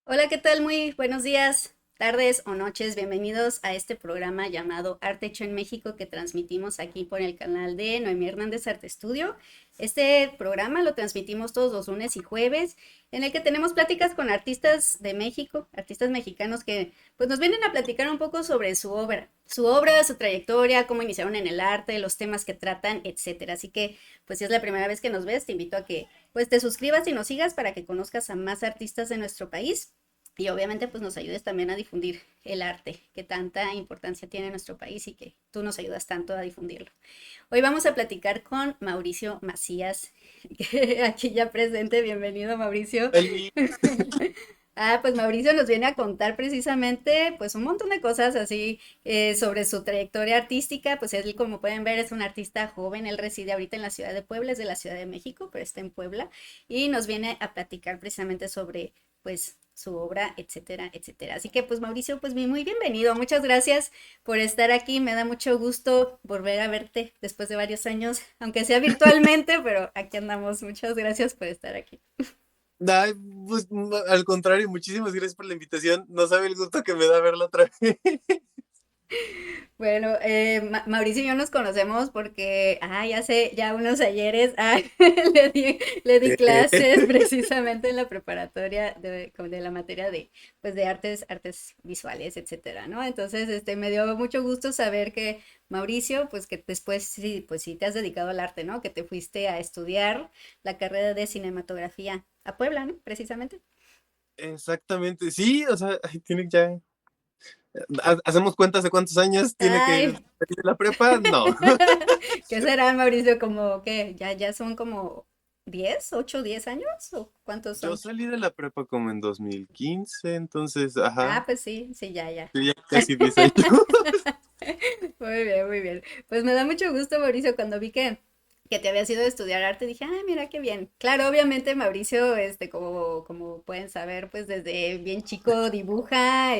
Hola, ¿qué tal? Muy buenos días, tardes o noches. Bienvenidos a este programa llamado Arte Hecho en México que transmitimos aquí por el canal de Noemí Hernández Arte Estudio. Este programa lo transmitimos todos los lunes y jueves, en el que tenemos pláticas con artistas de México, artistas mexicanos que pues nos vienen a platicar un poco sobre su trayectoria, cómo iniciaron en el arte, los temas que tratan, etcétera. Así que pues si es la primera vez que nos ves, te invito a que pues te suscribas y nos sigas para que conozcas a más artistas de nuestro país y obviamente pues nos ayudes también a difundir el arte que tanta importancia tiene en nuestro país y que tú nos ayudas tanto a difundirlo. Hoy vamos a platicar con Mauricio Macías, que aquí ya presente. Bienvenido, Mauricio. Eli, Pues Mauricio nos viene a contar precisamente pues un montón de cosas así sobre su trayectoria artística. Pues él, como pueden ver, es un artista joven. Él reside ahorita en la ciudad de Puebla, es de la Ciudad de México, pero está en Puebla. Y nos viene a platicar precisamente sobre pues su obra, etcétera, etcétera. Así que pues Mauricio, pues muy bienvenido. Muchas gracias por estar aquí. Me da mucho gusto volver a verte después de varios años, aunque sea virtualmente, pero aquí andamos. Muchas gracias por estar aquí. ay, pues, al contrario, muchísimas gracias por la invitación. No sabe el gusto que me da verla otra vez. Bueno, Mauricio y yo nos conocemos porque, ya unos ayeres, le di clases precisamente en la preparatoria de la materia pues de artes visuales, etcétera, ¿no? Entonces, me dio mucho gusto saber que Mauricio, pues que después sí, pues sí te has dedicado al arte, ¿no? Que te fuiste a estudiar la carrera de cinematografía a Puebla, ¿no? Precisamente. Exactamente, sí, o sea, ay, tiene ya. ¿Hacemos cuentas de cuántos años tiene que Ay, salir de la prepa? No. ¿qué será, Mauricio? Como, ¿qué? ¿Ya son como 10, 8, 10 años? ¿O cuántos Yo son? salí de la prepa como en 2015, entonces, ajá, Pues sí, sí, ya. sí, ya casi 10 años. Muy bien, muy bien. Pues me da mucho gusto, Mauricio, cuando vi que te habías ido a estudiar arte, dije, mira qué bien. Claro, obviamente Mauricio, como pueden saber, pues desde bien chico dibuja,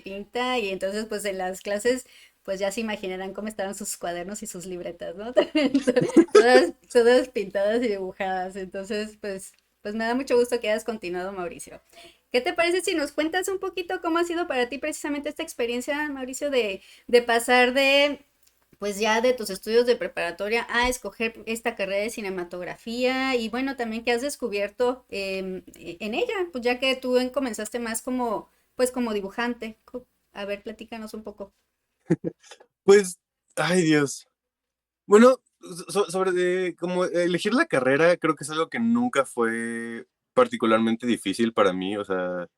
pinta, y entonces pues en las clases, pues ya se imaginarán cómo estaban sus cuadernos y sus libretas, ¿no? También todas pintadas y dibujadas. Entonces, pues me da mucho gusto que hayas continuado, Mauricio. ¿Qué te parece si nos cuentas un poquito cómo ha sido para ti precisamente esta experiencia, Mauricio, de pasar pues ya de tus estudios de preparatoria a escoger esta carrera de cinematografía y bueno, también que has descubierto en ella, pues ya que tú comenzaste más pues como dibujante. A ver, platícanos un poco. Pues, ay Dios. Bueno, sobre como elegir la carrera, creo que es algo que nunca fue particularmente difícil para mí, o sea,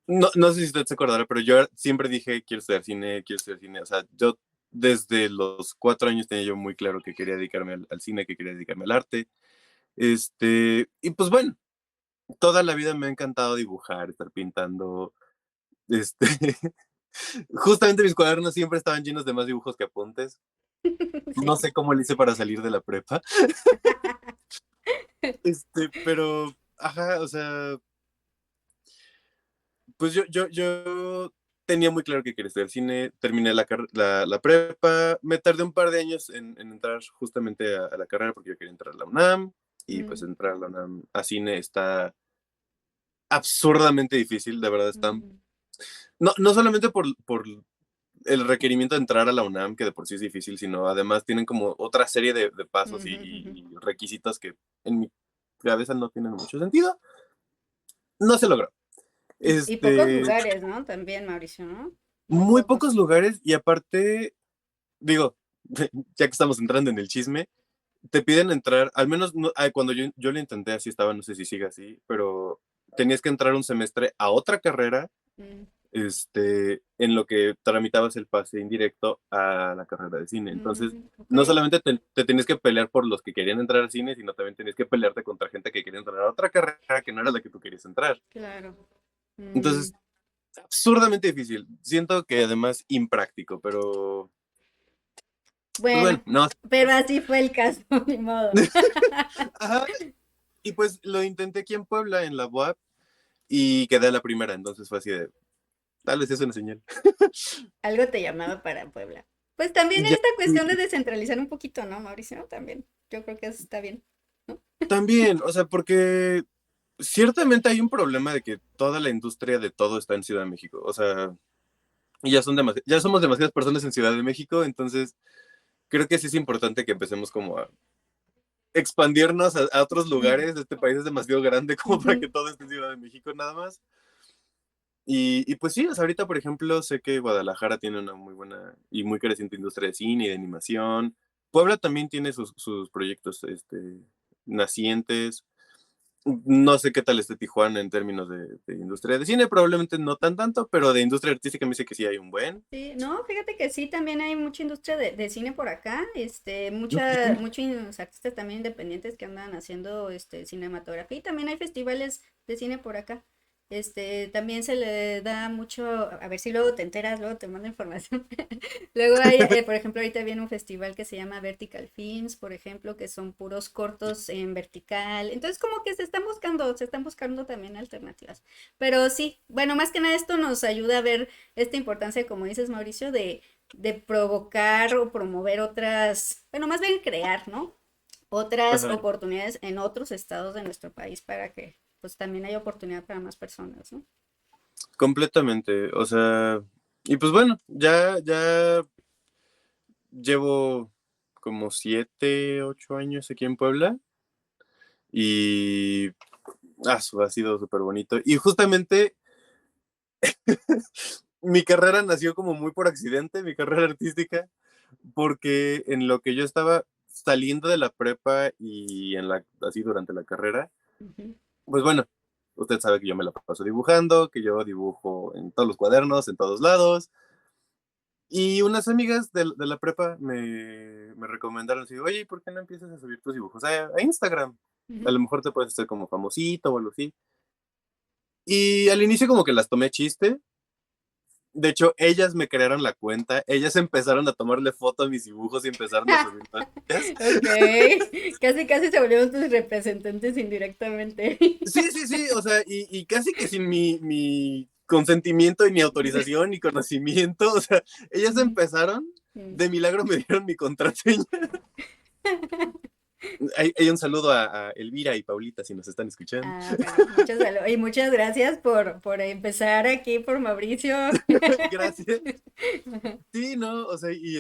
no sé si usted se acordará, pero yo siempre dije, quiero estudiar cine. O sea, yo desde los 4 años tenía yo muy claro que quería dedicarme al cine, que quería dedicarme al arte. Y pues bueno, toda la vida me ha encantado dibujar, estar pintando. Este, Justamente mis cuadernos siempre estaban llenos de más dibujos que apuntes. No Sí. sé cómo le hice para salir de la prepa. Pero, ajá, o sea, pues yo tenía muy claro que quería estudiar cine, terminé la prepa, me tardé un par de años en entrar justamente a la carrera porque yo quería entrar a la UNAM y pues Mm, entrar a la UNAM a cine está absurdamente difícil, de verdad están. mm, No solamente por el requerimiento de entrar a la UNAM, que de por sí es difícil, sino además tienen como otra serie de pasos ujú, ujú. y requisitos que en mi cabeza no tienen mucho sentido. No se logró. Y pocos Este, lugares, ¿no? También, Mauricio, ¿no? Muy Muy pocos pocos. lugares y aparte, digo, ya que estamos entrando en el chisme, te piden entrar, al menos cuando yo lo intenté así estaba, no sé si sigue así, pero tenías que entrar un semestre a otra carrera, Mm, en lo que tramitabas el pase indirecto a la carrera de cine. Entonces, ok, no solamente te tenías que pelear por los que querían entrar al cine, sino también tenías que pelearte contra gente que quería entrar a otra carrera que no era la que tú querías entrar. claro. Mm, Entonces, absurdamente difícil. Siento que además impráctico, pero pues bueno, bueno, no. pero así fue el caso, ni modo. Ajá. Y pues lo intenté aquí en Puebla, en la UAP, y quedé a la primera, entonces fue así de, tal vez es una señal. Algo te llamaba para Puebla. Pues también Ya, esta cuestión de descentralizar un poquito, ¿no, Mauricio? También, yo creo que eso está bien, ¿no? también, o sea, porque, ciertamente hay un problema de que toda la industria de todo está en Ciudad de México. O sea, y ya somos demasiadas personas en Ciudad de México, entonces creo que sí es importante que empecemos como a expandirnos a otros lugares. Este país es demasiado grande como para que Ujú. todo esté en Ciudad de México nada más. Y pues sí, o sea, ahorita, por ejemplo, sé que Guadalajara tiene una muy buena y muy creciente industria de cine y de animación. Puebla también tiene sus proyectos nacientes. No sé qué tal esté Tijuana en términos de industria de cine, probablemente no tanto, pero de industria artística me dice que sí hay un buen. Sí, no, fíjate que sí, también hay mucha industria de cine por acá, Ok. muchos artistas también independientes que andan haciendo, cinematografía y también hay festivales de cine por acá. También se le da mucho, a ver si luego te enteras, luego te mando información. Luego hay, por ejemplo, ahorita viene un festival que se llama Vertical Films, por ejemplo, que son puros cortos en vertical. Entonces, como que se están buscando también alternativas. Pero sí, bueno, más que nada esto nos ayuda a ver esta importancia, como dices, Mauricio, de provocar o promover otras, bueno, más bien crear, ¿no? Otras Ajá, oportunidades en otros estados de nuestro país para que pues también haya oportunidad para más personas, ¿no? completamente. O sea, y pues bueno, ya llevo como 7, 8 años aquí en Puebla y ha sido súper bonito. Y justamente mi carrera nació como muy por accidente, mi carrera artística, porque en lo que yo estaba saliendo de la prepa y así durante la carrera, Ujú, pues bueno, usted sabe que yo me la paso dibujando, que yo dibujo en todos los cuadernos, en todos lados. Y unas amigas de la prepa me recomendaron, así, oye, ¿por qué no empiezas a subir tus dibujos a Instagram? A ujú. lo mejor te puedes hacer como famosito o algo así. Y al inicio como que las tomé chiste. De hecho, ellas me crearon la cuenta, ellas empezaron a tomarle foto a mis dibujos y empezaron a subir todas ellas. Ok, casi casi se volvieron tus representantes indirectamente. Sí, sí, sí, o sea, y casi que sin mi consentimiento y mi autorización y conocimiento, o sea, ellas Mm, empezaron, mm. de milagro me dieron mi contraseña. Hay un saludo a Elvira y Paulita si nos están escuchando. Ah, bueno, muchas saludos y muchas gracias por empezar aquí por Mauricio. Gracias. Sí, no, o sea, y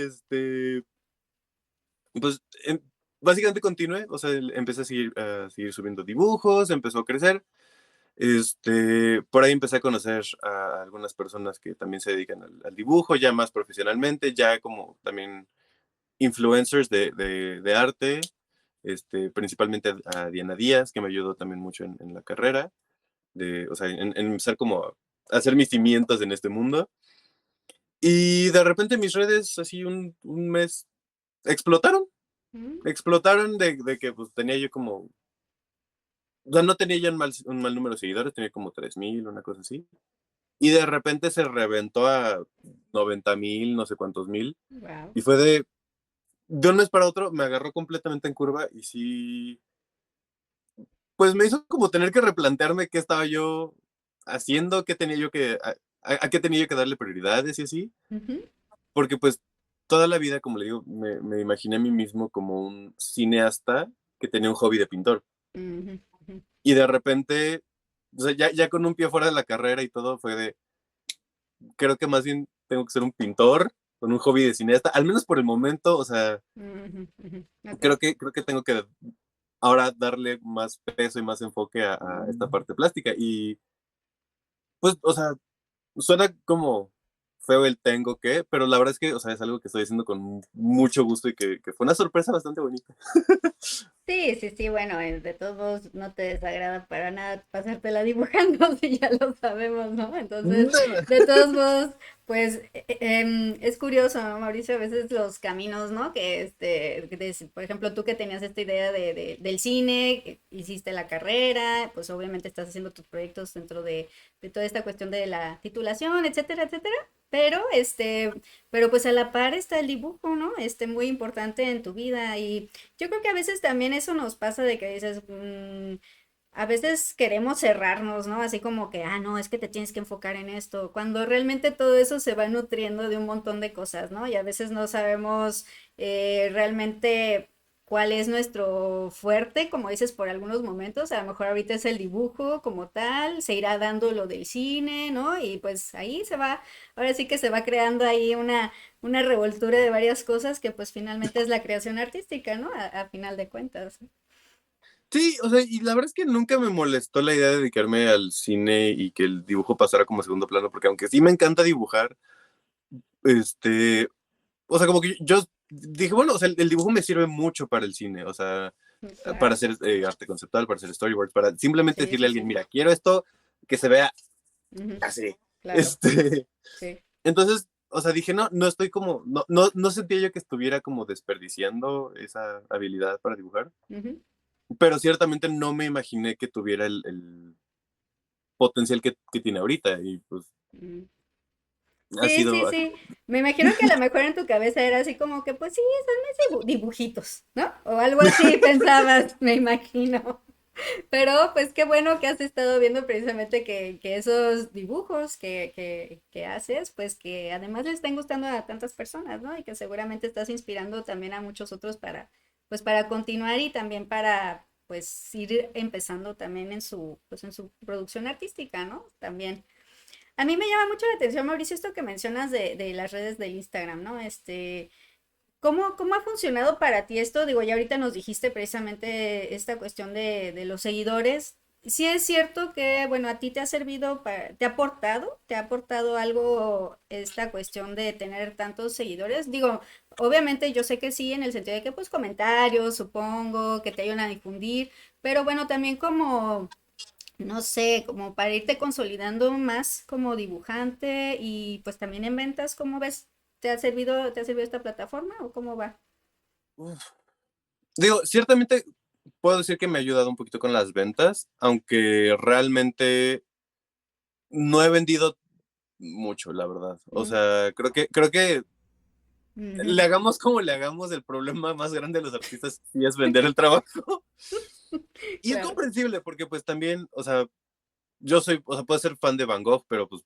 pues básicamente continué, o sea, empecé a seguir subiendo dibujos, empezó a crecer. Por ahí empecé a conocer a algunas personas que también se dedican al dibujo, ya más profesionalmente, ya como también influencers de arte, principalmente a Diana Díaz, que me ayudó también mucho en la carrera, o sea, en empezar como a hacer mis cimientos en este mundo. Y de repente mis redes, así un mes, explotaron, Mm, explotaron de que pues tenía yo como, o sea, no tenía ya un mal número de seguidores, tenía como 3,000, una cosa así. Y de repente se reventó a 90,000, no sé cuántos mil. wow. Y fue de un mes para otro, me agarró completamente en curva y sí, pues me hizo como tener que replantearme qué estaba yo haciendo, a qué tenía yo que darle prioridades y así. Ujú, Porque pues toda la vida, como le digo, me imaginé a mí mismo como un cineasta que tenía un hobby de pintor. ujú, ujú. Y de repente, o sea, ya con un pie fuera de la carrera y todo, fue creo que más bien tengo que ser un pintor con un hobby de cineasta, al menos por el momento, o sea, Ujú, ujú. Ok. creo que tengo que ahora darle más peso y más enfoque a esta parte plástica. Y pues, o sea, suena como feo el tengo que, pero la verdad es que, o sea, es algo que estoy haciendo con mucho gusto y que fue una sorpresa bastante bonita. Sí, sí, sí, bueno, de todos modos no te desagrada para nada pasártela dibujando, si ya lo sabemos, ¿no? Entonces, Nada. de todos modos, pues es curioso, ¿no, Mauricio? A veces los caminos, ¿no? Por ejemplo, tú que tenías esta idea del cine, que hiciste la carrera, pues obviamente estás haciendo tus proyectos dentro de toda esta cuestión de la titulación, etcétera, etcétera. Pero, pero pues a la par está el dibujo, ¿no? Muy importante en tu vida y yo creo que a veces también eso nos pasa de que dices, a veces queremos cerrarnos, ¿no? Así como que, ah, no, es que te tienes que enfocar en esto, cuando realmente todo eso se va nutriendo de un montón de cosas, ¿no? Y a veces no sabemos realmente. cuál es nuestro fuerte, como dices, por algunos momentos. A lo mejor ahorita es el dibujo como tal, se irá dando lo del cine, ¿no? Y pues ahí se va, ahora sí que se va creando ahí una revoltura de varias cosas que pues finalmente es la creación artística, ¿no? A final de cuentas. Sí, o sea, y la verdad es que nunca me molestó la idea de dedicarme al cine y que el dibujo pasara como segundo plano, porque aunque sí me encanta dibujar, este, o sea, como que yo dije, bueno, o sea, el dibujo me sirve mucho para el cine, o sea, para Claro, hacer arte conceptual, para hacer storyboards, para simplemente sí, decirle a sí, alguien, sí. mira, quiero esto que se vea Ujú, así. claro, Este, sí. entonces, o sea, dije, no, no estoy como, no sentía yo que estuviera como desperdiciando esa habilidad para dibujar, Ujú, pero ciertamente no me imaginé que tuviera el potencial que tiene ahorita y pues ujú. ha Sí, sí, sido, sí. Me imagino que a lo mejor en tu cabeza era así como que, pues sí, son mis dibujitos, ¿no? O algo así pensabas, me imagino. Pero pues qué bueno que has estado viendo precisamente que esos dibujos que haces, pues que además le están gustando a tantas personas, ¿no? Y que seguramente estás inspirando también a muchos otros para, pues para continuar y también para, pues ir empezando también en su, pues en su producción artística, ¿no? También. A mí me llama mucho la atención, Mauricio, esto que mencionas de las redes de Instagram, ¿no? ¿Cómo ha funcionado para ti esto? Digo, ya ahorita nos dijiste precisamente esta cuestión de los seguidores. Sí es cierto que, bueno, a ti te ha servido, te ha aportado algo esta cuestión de tener tantos seguidores. Digo, obviamente yo sé que sí, en el sentido de que pues comentarios, supongo, que te ayudan a difundir, pero bueno, también como no sé, como para irte consolidando más como dibujante y pues también en ventas, ¿cómo ves? Te ha servido esta plataforma o cómo va? digo, ciertamente puedo decir que me ha ayudado un poquito con las ventas, aunque realmente no he vendido mucho, la verdad. O Mm, sea, creo que ujú. le hagamos como le hagamos, el problema más grande de los artistas sí es vender el trabajo. Y es Claro. comprensible porque pues también, o sea, yo soy, o sea, puedo ser fan de Van Gogh, pero pues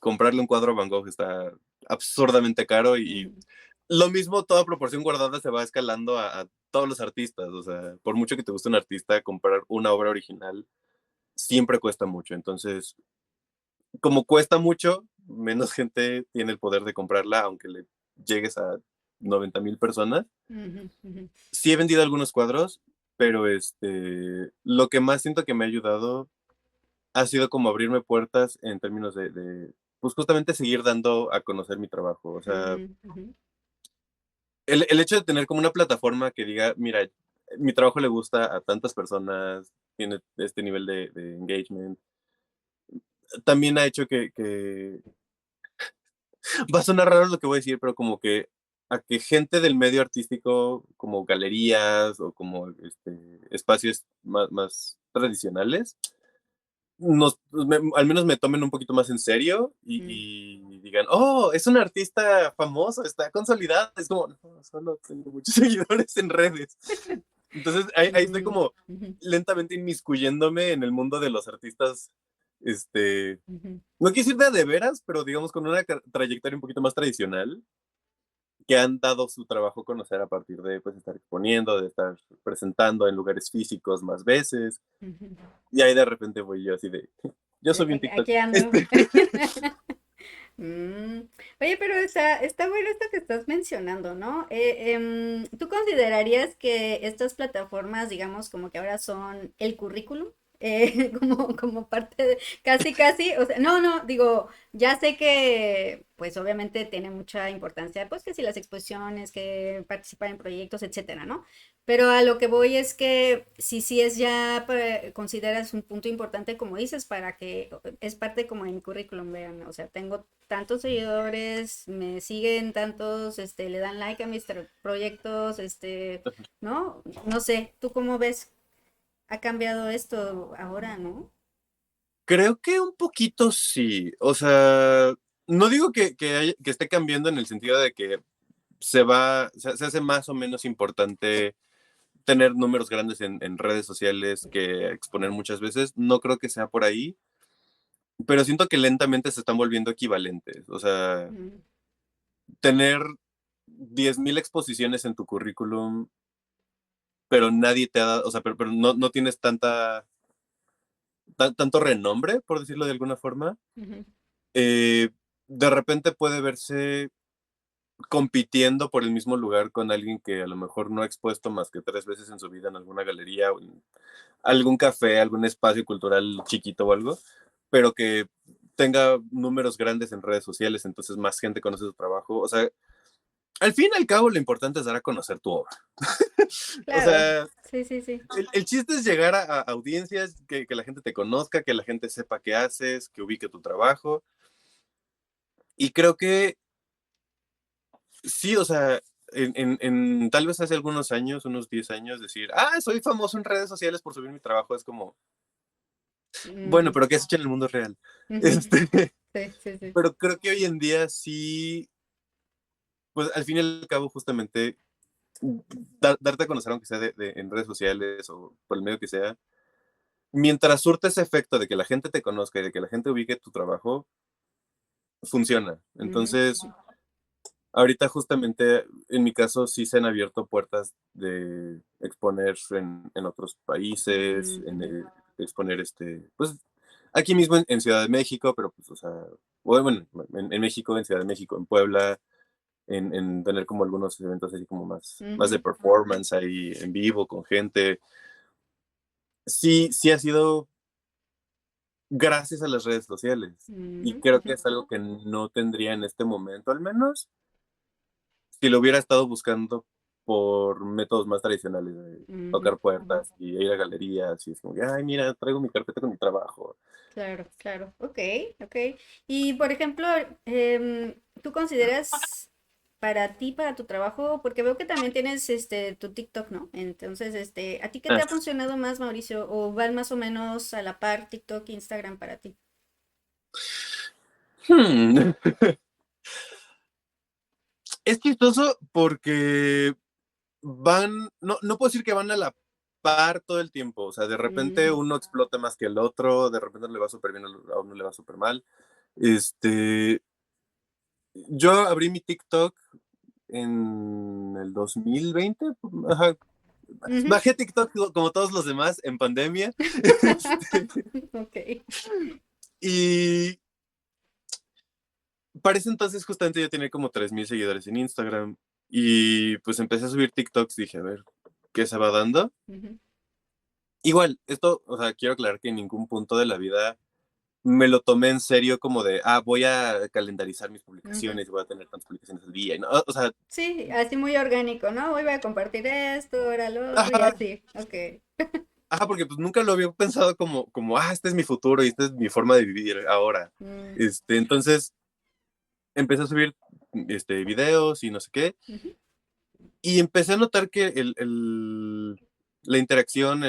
comprarle un cuadro a Van Gogh está absurdamente caro y Ujú, lo mismo, toda proporción guardada se va escalando a todos los artistas. O sea, por mucho que te guste un artista, comprar una obra original siempre cuesta mucho. Entonces, como cuesta mucho, menos gente tiene el poder de comprarla, aunque le llegues a 90,000 personas. ujú, ujú, Sí he vendido algunos cuadros, pero lo que más siento que me ha ayudado ha sido como abrirme puertas en términos pues justamente seguir dando a conocer mi trabajo. O sea, ujú, ujú, el hecho de tener como una plataforma que diga, mira, mi trabajo le gusta a tantas personas, tiene este nivel de engagement, también ha hecho que va a sonar raro lo que voy a decir, pero como que a que gente del medio artístico, como galerías o como espacios más tradicionales, al menos me tomen un poquito más en serio ujú, y digan, oh, es un artista famoso, está consolidado. Es como, no, solo tengo muchos seguidores en redes. Entonces ahí estoy ujú, como ujú, lentamente inmiscuyéndome en el mundo de los artistas, este, ujú. no quiero decir de veras, pero digamos con una trayectoria un poquito más tradicional, que han dado su trabajo a conocer a partir de pues, estar exponiendo, de estar presentando en lugares físicos más veces. Ujú. Y ahí de repente voy yo así de, yo soy un TikTok. Aquí ando. Este, Mm, Oye, pero está bueno esto que estás mencionando, ¿no? ¿Tú considerarías que estas plataformas, digamos, como que ahora son el currículum? Como parte de, casi, casi, o sea, no, no, digo, ya sé que, pues obviamente tiene mucha importancia, pues que si las exposiciones, que participar en proyectos, etcétera, ¿no? Pero a lo que voy es que sí es ya, consideras un punto importante, como dices, para que es parte como de mi currículum, vean, o sea, tengo tantos seguidores, me siguen tantos, le dan like a mis proyectos, ¿no? No sé, ¿tú cómo ves? Ha cambiado esto ahora, ¿no? creo que un poquito sí. O sea, no digo que esté cambiando en el sentido de que se hace más o menos importante tener números grandes en redes sociales que exponer muchas veces. No creo que sea por ahí, pero siento que lentamente se están volviendo equivalentes. O sea, Mm, tener 10,000 exposiciones en tu currículum pero nadie te ha dado, o sea, pero no tienes tanto renombre, por decirlo de alguna forma, Ujú, eh, de repente puede verse compitiendo por el mismo lugar con alguien que a lo mejor no ha expuesto más que 3 veces en su vida en alguna galería o en algún café, algún espacio cultural chiquito o algo, pero que tenga números grandes en redes sociales, entonces más gente conoce su trabajo. O sea, al fin y al cabo lo importante es dar a conocer tu obra. O claro, sea, sí, sí, sí. el chiste es llegar a audiencias, que la gente te conozca, que la gente sepa qué haces, que ubique tu trabajo. Y creo que sí, o sea, tal vez hace algunos años, unos 10 años, decir, soy famoso en redes sociales por subir mi trabajo, es como, bueno, Mm, pero ¿qué has hecho en el mundo real? ujú, Este, sí, sí, sí. pero creo que hoy en día sí, pues al fin y al cabo, justamente, darte a conocer, aunque sea en redes sociales o por el medio que sea, mientras surte ese efecto de que la gente te conozca y de que la gente ubique tu trabajo, funciona. Ujú, Entonces, ahorita justamente, en mi caso, sí se han abierto puertas de exponer en otros países, ujú, exponer, pues, aquí mismo en Ciudad de México, pero pues, o sea, bueno, en México, en Ciudad de México, en Puebla, en tener como algunos eventos así como más de ujú, performance ahí en vivo con gente. Sí, sí ha sido gracias a las redes sociales. Y ujú, creo que ujú, es algo que no tendría en este momento, al menos si lo hubiera estado buscando por métodos más tradicionales de ujú, tocar puertas y ir a galerías y es como, ay, mira, traigo mi carpeta con mi trabajo. claro, claro. Ok, ok. Y por ejemplo, ¿tú consideras para ti, para tu trabajo, porque veo que también tienes tu TikTok, ¿no? Entonces, ¿a ti qué te Ah, ha funcionado más, Mauricio? ¿O van más o menos a la par TikTok e Instagram para ti? hmm. Es chistoso porque no puedo decir que van a la par todo el tiempo, o sea, de repente Ujú, uno explota más que el otro, de repente le va súper bien, a uno le va súper mal. Este, yo abrí mi TikTok en el 2020, ajá. ujú. Bajé TikTok como todos los demás en pandemia. Ok. Y para ese entonces justamente yo tenía como 3000 seguidores en Instagram. Y pues empecé a subir TikToks, dije, a ver, ¿qué se va dando? Ujú, Igual, esto, o sea, quiero aclarar que en ningún punto de la vida me lo tomé en serio como de, voy a calendarizar mis ujú. publicaciones y voy a tener tantas publicaciones al día. Y no, o sea, Sí, así muy orgánico, ¿no? Hoy voy a compartir esto, ahora lo otro y ajá, así. Ok. porque pues nunca lo había pensado como, este es mi futuro y esta es mi forma de vivir ahora. Mm, Entonces empecé a subir videos y no sé qué. ujú, Y empecé a notar que la interacción,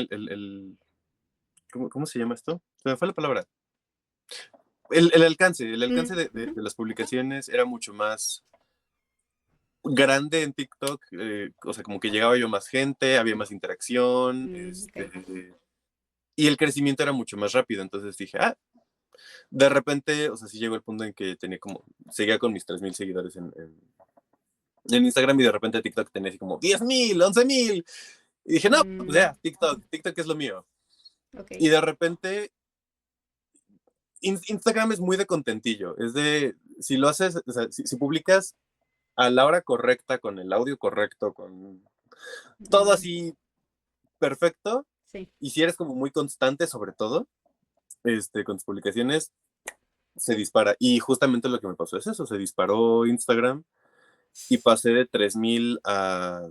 ¿cómo se llama esto? Se me fue la palabra. El alcance mm, de ujú, las publicaciones era mucho más grande en TikTok. O sea, como que llegaba yo más gente, había más interacción, ok. y el crecimiento era mucho más rápido. Entonces dije, de repente, o sea, sí llegó el punto en que seguía con mis 3000 seguidores en Instagram y de repente TikTok tenía así como 10,000, 11,000. Y dije, no, pues Mm, ya, TikTok es lo mío. ok. Y de repente, Instagram es muy de contentillo. Es de, si lo haces, o sea, si publicas a la hora correcta, con el audio correcto, con todo Mm, así perfecto, sí. y si eres como muy constante, sobre todo, con tus publicaciones, se dispara. Y justamente lo que me pasó es eso, se disparó Instagram y pasé de 3000 a,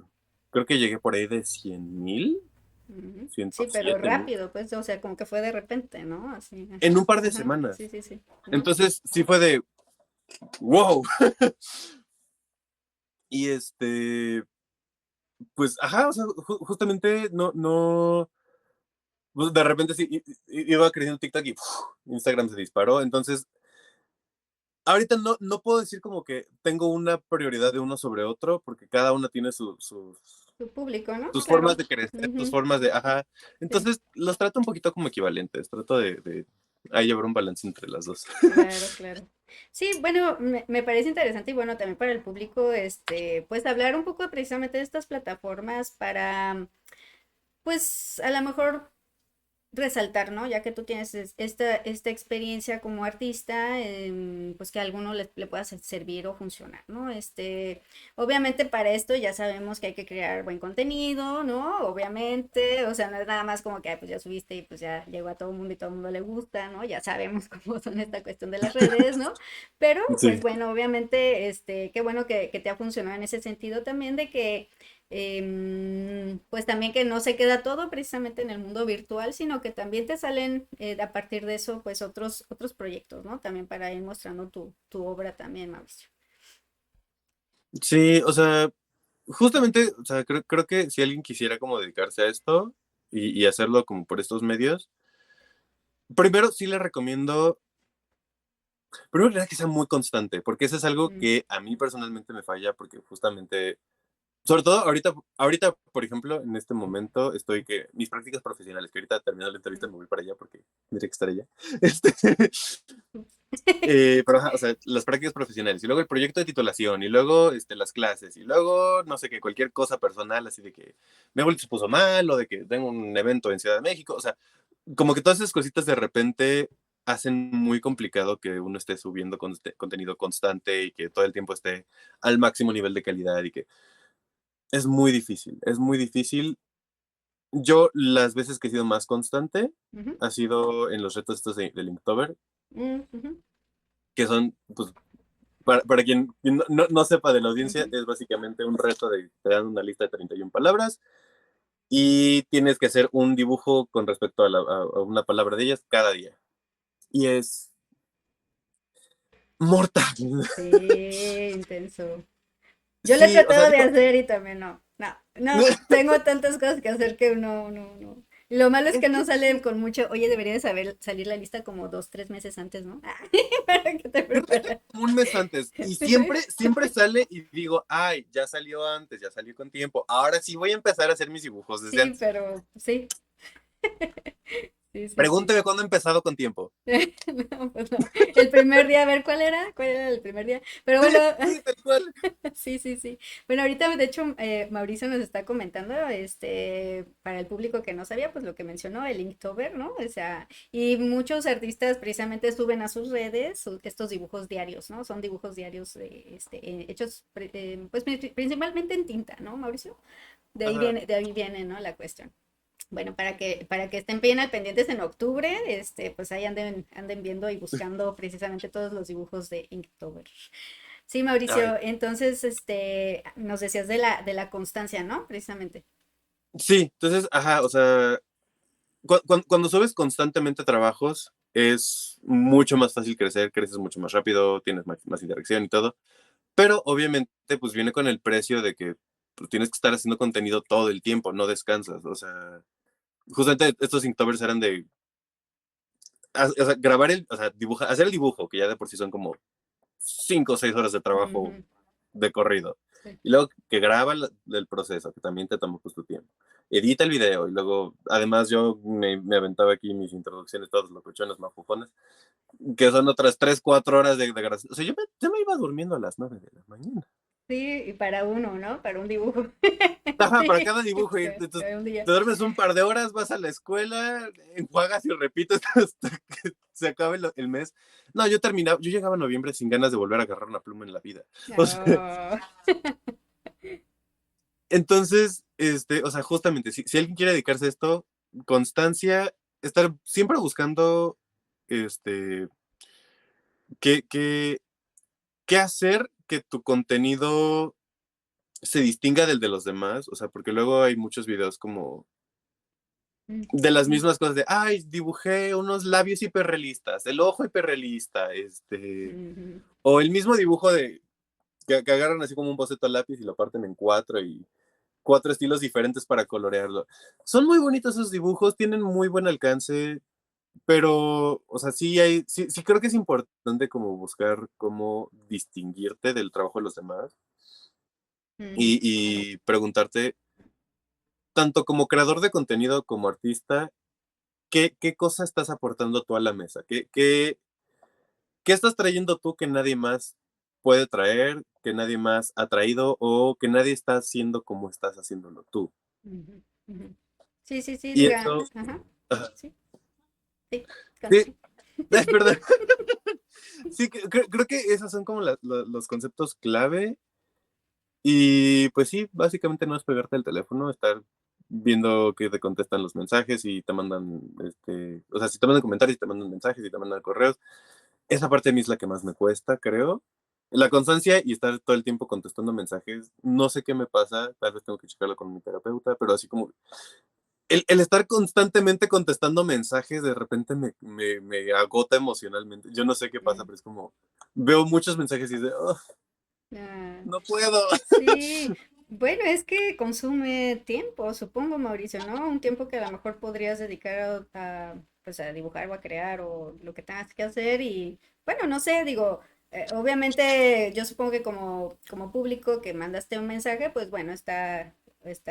creo que llegué por ahí de 100,000, Ujú. Sí, pero 107,000, rápido, pues, o sea, como que fue de repente, ¿no? Así. en un par de Ajá, sí, semanas. sí, sí. ¿No? Entonces, sí fue de, wow. Y pues, ajá, o sea, justamente pues, de repente sí, iba creciendo TikTok y Instagram se disparó. Entonces, ahorita no puedo decir como que tengo una prioridad de uno sobre otro, porque cada uno tiene Tu público, ¿no? sus formas Claro. de crecer, sus Ujú, formas de, ajá. sí, Entonces, los trato un poquito como equivalentes, trato de ahí llevar un balance entre las dos. claro, claro. Sí, bueno, me parece interesante y bueno, también para el público, pues hablar un poco precisamente de estas plataformas para pues a lo mejor resaltar, ¿no? Ya que tú tienes esta experiencia como artista, pues que a alguno le pueda servir o funcionar, ¿no? Obviamente para esto ya sabemos que hay que crear buen contenido, ¿no? Obviamente, o sea, no es nada más como que, ay, pues ya subiste y pues ya llegó a todo el mundo y todo el mundo le gusta, ¿no? Ya sabemos cómo son esta cuestión de las redes, ¿no? Pero, pues Sí. bueno, obviamente, qué bueno que te ha funcionado en ese sentido también de que pues también que no se queda todo precisamente en el mundo virtual, sino que también te salen a partir de eso, pues otros proyectos, ¿no? También para ir mostrando tu obra también, Mauricio. Sí, o sea, justamente, o sea, creo que si alguien quisiera como dedicarse a esto y hacerlo como por estos medios, primero sí le recomiendo, primero que sea muy constante, porque eso es algo Mm, que a mí personalmente me falla, porque justamente, sobre todo ahorita, por ejemplo, en este momento estoy que mis prácticas profesionales, que ahorita terminando la entrevista mm, me voy para allá porque tendría que estar allá. Este, pero, ajá, o sea, las prácticas profesionales, y luego el proyecto de titulación, y luego las clases, y luego, no sé qué, cualquier cosa personal, así de que mi abuelito se puso mal, o de que tengo un evento en Ciudad de México, o sea, como que todas esas cositas de repente hacen muy complicado que uno esté subiendo contenido constante y que todo el tiempo esté al máximo nivel de calidad y que es muy difícil, es muy difícil. Yo las veces que he sido más constante ujú, ha sido en los retos estos de Linktober, ujú, que son, pues, para quien no sepa de la audiencia, ujú. es básicamente un reto de te dan una lista de 31 palabras y tienes que hacer un dibujo con respecto a una palabra de ellas cada día. Y es mortal. Sí, intenso. Yo lo he Sí, o sea, tratado de digo, hacer y también no, tengo tantas cosas que hacer que no. Y lo malo es que no sale con mucho, oye, debería de salir la lista como 2, 3 meses antes, ¿no? Para que te yo me echo prepares. como un mes antes y siempre sale y digo, ay, ya salió antes, ya salió con tiempo. Ahora sí voy a empezar a hacer mis dibujos desde Sí, antes. pero sí, sí. Pregúnteme cuándo he empezado con tiempo. No, pues no. El primer día, a ver, ¿cuál era? ¿Cuál era el primer día? Pero bueno, Sí, tal cual. sí. Bueno, ahorita de hecho Mauricio nos está comentando, para el público que no sabía, pues lo que mencionó, el Inktober, ¿no? O sea, y muchos artistas precisamente suben a sus redes estos dibujos diarios, ¿no? Son dibujos diarios hechos pues principalmente en tinta, ¿no, Mauricio? Ajá. De ahí viene, ¿no? La cuestión. Bueno, para que estén bien al pendientes en octubre, pues ahí anden viendo y buscando precisamente todos los dibujos de Inktober. Sí, Ay, Mauricio, entonces, nos decías de la constancia, ¿no? Precisamente. sí, entonces, ajá, o sea, cuando subes constantemente trabajos, es mucho más fácil crecer, creces mucho más rápido, tienes más interacción y todo. Pero obviamente, pues viene con el precio de que pues, tienes que estar haciendo contenido todo el tiempo, no descansas. O sea, justamente estos Inktovers eran de o sea, grabar o sea, hacer el dibujo, que ya de por sí son como 5 o 6 horas de trabajo Ujú, de corrido. sí. Y luego que graba el proceso, que también te toma pues tu tiempo. Edita el video y luego, además yo me aventaba aquí mis introducciones, todos los cochones mafufones, que son otras 3 o 4 horas de grabación. O sea, yo me iba durmiendo a las 9 de la mañana. Sí, y para uno, ¿no? Para un dibujo. Ajá, para Sí, cada dibujo. Y entonces, para un día. te duermes un par de horas, vas a la escuela, enjuagas y repites hasta que se acabe el mes. No, yo llegaba a noviembre sin ganas de volver a agarrar una pluma en la vida. O sea, No. entonces, o sea, justamente, si alguien quiere dedicarse a esto, constancia, estar siempre buscando, este, qué, qué, qué hacer que tu contenido se distinga del de los demás, o sea, porque luego hay muchos videos como de las mismas cosas de, ay, dibujé unos labios hiperrealistas, el ojo hiperrealista, Ujú. o el mismo dibujo de que agarran así como un boceto a lápiz y lo parten en cuatro y 4 estilos diferentes para colorearlo. Son muy bonitos esos dibujos, tienen muy buen alcance, pero, o sea, sí creo que es importante como buscar cómo distinguirte del trabajo de los demás Ujú, y preguntarte, tanto como creador de contenido como artista, ¿qué cosa estás aportando tú a la mesa? ¿Qué estás trayendo tú que nadie más puede traer, que nadie más ha traído o que nadie está haciendo como estás haciéndolo tú? ujú, ujú. Sí, sí, sí, Y diga, eso, ajá, ajá, sí, sí, sí, continúe. perdón. Sí, creo que esos son como los conceptos clave. Y pues sí, básicamente no es pegarte el teléfono, estar viendo que te contestan los mensajes y te mandan, o sea, si te mandan comentarios, te mandan mensajes y te mandan correos. Esa parte a mí es la que más me cuesta, creo. La constancia y estar todo el tiempo contestando mensajes, no sé qué me pasa, tal vez tengo que checarlo con mi terapeuta, pero así como el estar constantemente contestando mensajes de repente me agota emocionalmente. Yo no sé qué pasa, Mm, pero es como, veo muchos mensajes y de, "Oh, ah, no puedo". sí, bueno, es que consume tiempo, supongo, Mauricio, ¿no? Un tiempo que a lo mejor podrías dedicar pues a dibujar o a crear o lo que tengas que hacer y, bueno, no sé, digo, obviamente yo supongo que como público que mandaste un mensaje, pues bueno, está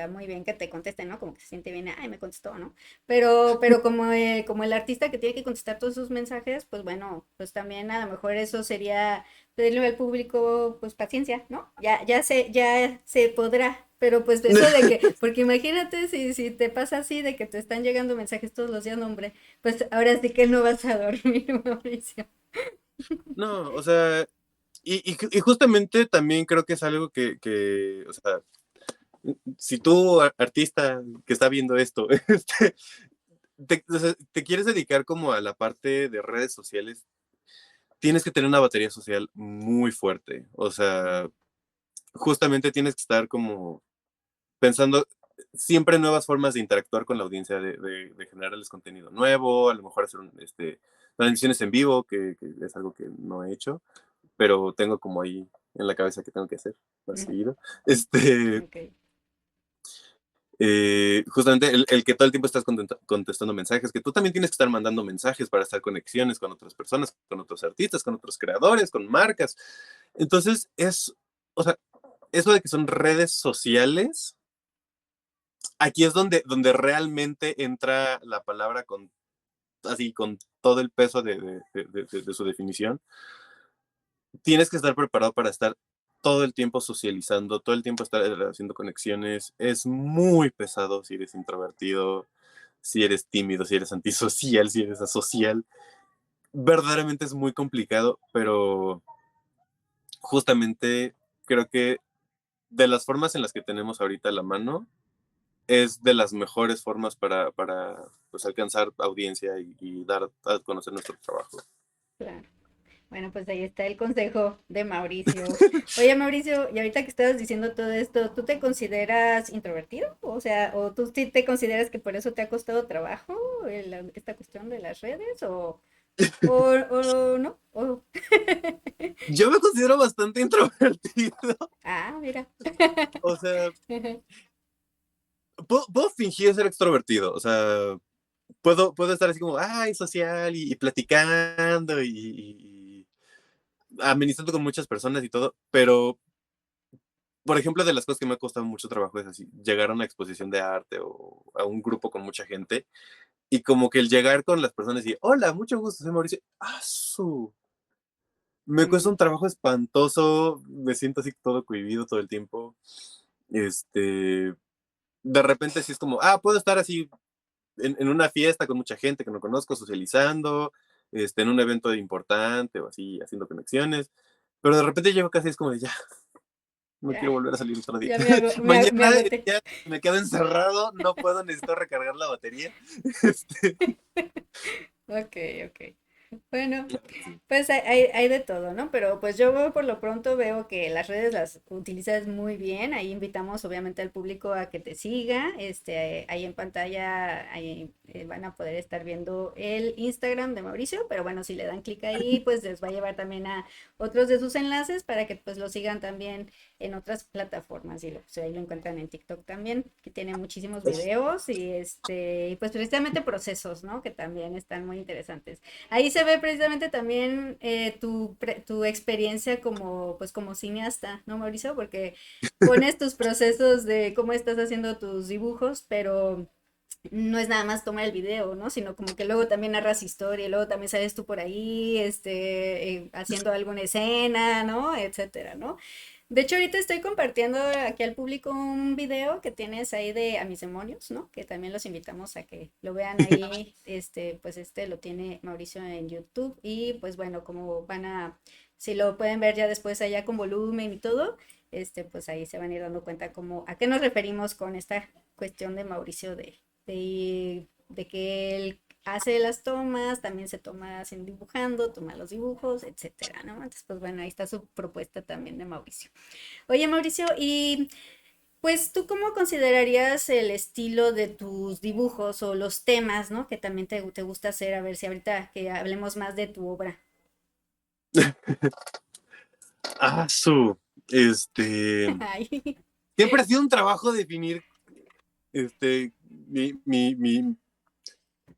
muy bien que te contesten, ¿no? Como que se siente bien, ay, me contestó, ¿no? Pero como el artista que tiene que contestar todos sus mensajes, pues bueno, pues también a lo mejor eso sería pedirle al público, pues paciencia, ¿no? Ya se podrá, pero pues eso de que, porque imagínate si te pasa así, de que te están llegando mensajes todos los días, no, hombre, pues ahora sí que no vas a dormir, Mauricio. No, o sea, y justamente también creo que es algo o sea, si tú, artista que está viendo esto, o sea, te quieres dedicar como a la parte de redes sociales, tienes que tener una batería social muy fuerte. O sea, justamente tienes que estar como pensando siempre en nuevas formas de interactuar con la audiencia, de generarles contenido nuevo, a lo mejor hacer transmisiones en vivo, que es algo que no he hecho, pero tengo como ahí en la cabeza que tengo que hacer más Mm, seguido. Este, ok. justamente el que todo el tiempo estás contestando mensajes, que tú también tienes que estar mandando mensajes para estar conexiones con otras personas, con otros artistas, con otros creadores, con marcas. Entonces, o sea, eso de que son redes sociales, aquí es donde realmente entra la palabra así, con todo el peso de su definición. Tienes que estar preparado para estar todo el tiempo socializando, todo el tiempo estar haciendo conexiones. Es muy pesado si eres introvertido, si eres tímido, si eres antisocial, si eres asocial. Verdaderamente es muy complicado, pero justamente creo que de las formas en las que tenemos ahorita a la mano, es de las mejores formas para pues, alcanzar audiencia y dar a conocer nuestro trabajo. Claro. Bueno, pues ahí está el consejo de Mauricio. Oye, Mauricio, y ahorita que estabas diciendo todo esto, ¿tú te consideras introvertido? O sea, ¿o tú sí te consideras que por eso te ha costado trabajo esta cuestión de las redes? ¿O no? Yo me considero bastante introvertido. Ah, mira. O sea, puedo fingir ser extrovertido. O sea, puedo estar así como, ay, social y platicando y amenizando con muchas personas y todo, pero, por ejemplo, de las cosas que me ha costado mucho trabajo es así, llegar a una exposición de arte o a un grupo con mucha gente y como que el llegar con las personas y, hola, mucho gusto, soy Mauricio. ¡Ah, su! Me cuesta Mm, un trabajo espantoso, me siento así todo cohibido todo el tiempo. Este, de repente sí es como, puedo estar así en una fiesta con mucha gente que no conozco, socializando, en un evento importante o así, haciendo conexiones, pero de repente llego casi es como de ya, no ya, quiero volver a salir otro día. ya me Mañana agoté. ya me quedo encerrado, no puedo, necesito recargar la batería. Este, Ok, ok. Bueno, pues hay de todo, ¿no? Pero pues yo por lo pronto veo que las redes las utilizas muy bien. Ahí invitamos obviamente al público a que te siga. Ahí en pantalla ahí, van a poder estar viendo el Instagram de Mauricio, pero bueno, si le dan clic ahí, pues les va a llevar también a otros de sus enlaces para que pues lo sigan también en otras plataformas. Y pues, ahí lo encuentran en TikTok también, que tiene muchísimos videos y pues precisamente procesos, ¿no? Que también están muy interesantes. Ahí se ve precisamente también tu experiencia pues como cineasta, ¿no, Mauricio? Porque pones tus procesos de cómo estás haciendo tus dibujos, pero no es nada más tomar el video, ¿no? Sino como que luego también narras historia, y luego también sales tú por ahí, haciendo alguna escena, ¿no? Etcétera, ¿no? De hecho, ahorita estoy compartiendo aquí al público un video que tienes ahí de A mis demonios, ¿no? Que también los invitamos a que lo vean ahí. Pues este lo tiene Mauricio en YouTube. Y pues bueno, como van a, si lo pueden ver ya después allá con volumen y todo, pues ahí se van a ir dando cuenta como a qué nos referimos con esta cuestión de Mauricio de que él hace las tomas, también se toma sin dibujando, toma los dibujos, etcétera, ¿no? Entonces, pues bueno, ahí está su propuesta también de Mauricio. Oye, Mauricio, y pues tú cómo considerarías el estilo de tus dibujos o los temas, ¿no? Que también te gusta hacer, a ver si ahorita que hablemos más de tu obra. Ah, este, Ay, siempre ha sido un trabajo definir,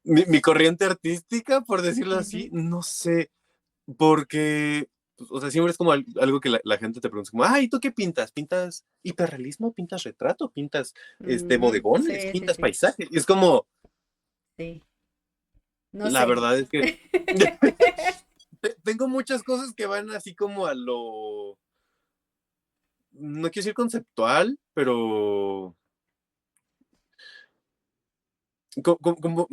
mi corriente artística, por decirlo así, ujú, no sé, porque, pues, o sea, siempre es como algo que la gente te pregunta, como, ay, ¿tú qué pintas? ¿Pintas hiperrealismo? ¿Pintas retrato? ¿Pintas, ujú, bodegones? sí, sí, ¿Pintas sí, paisajes? Y es como, sí, no la sé. verdad es que tengo muchas cosas que van así como a lo, no quiero decir conceptual, pero como,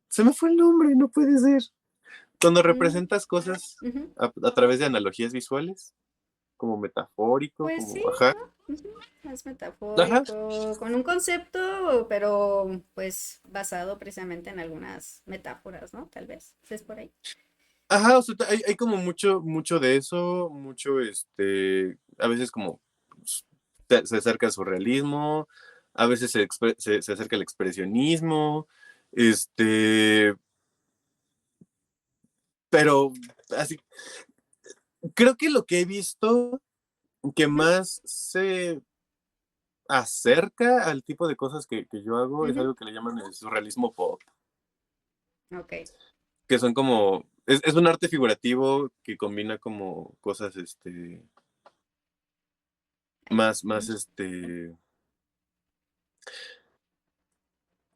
se me fue el nombre, no puede ser. Cuando Mm, representas cosas ujú. a través de analogías visuales, como metafórico, Pues sí, como, ajá, ¿no? Ujú, más ajá, metafórico, con un concepto, pero pues basado precisamente en algunas metáforas, ¿no? Tal vez, es por ahí. ajá, o sea, hay como mucho de eso, mucho, a veces como pues, se acerca al surrealismo, a veces se acerca al expresionismo, este, pero así, creo que lo que he visto que Ujú, más se acerca al tipo de cosas que yo hago es ujú, algo que le llaman el surrealismo pop, ok. que son como, es un arte figurativo que combina como cosas, Ay, más, ujú.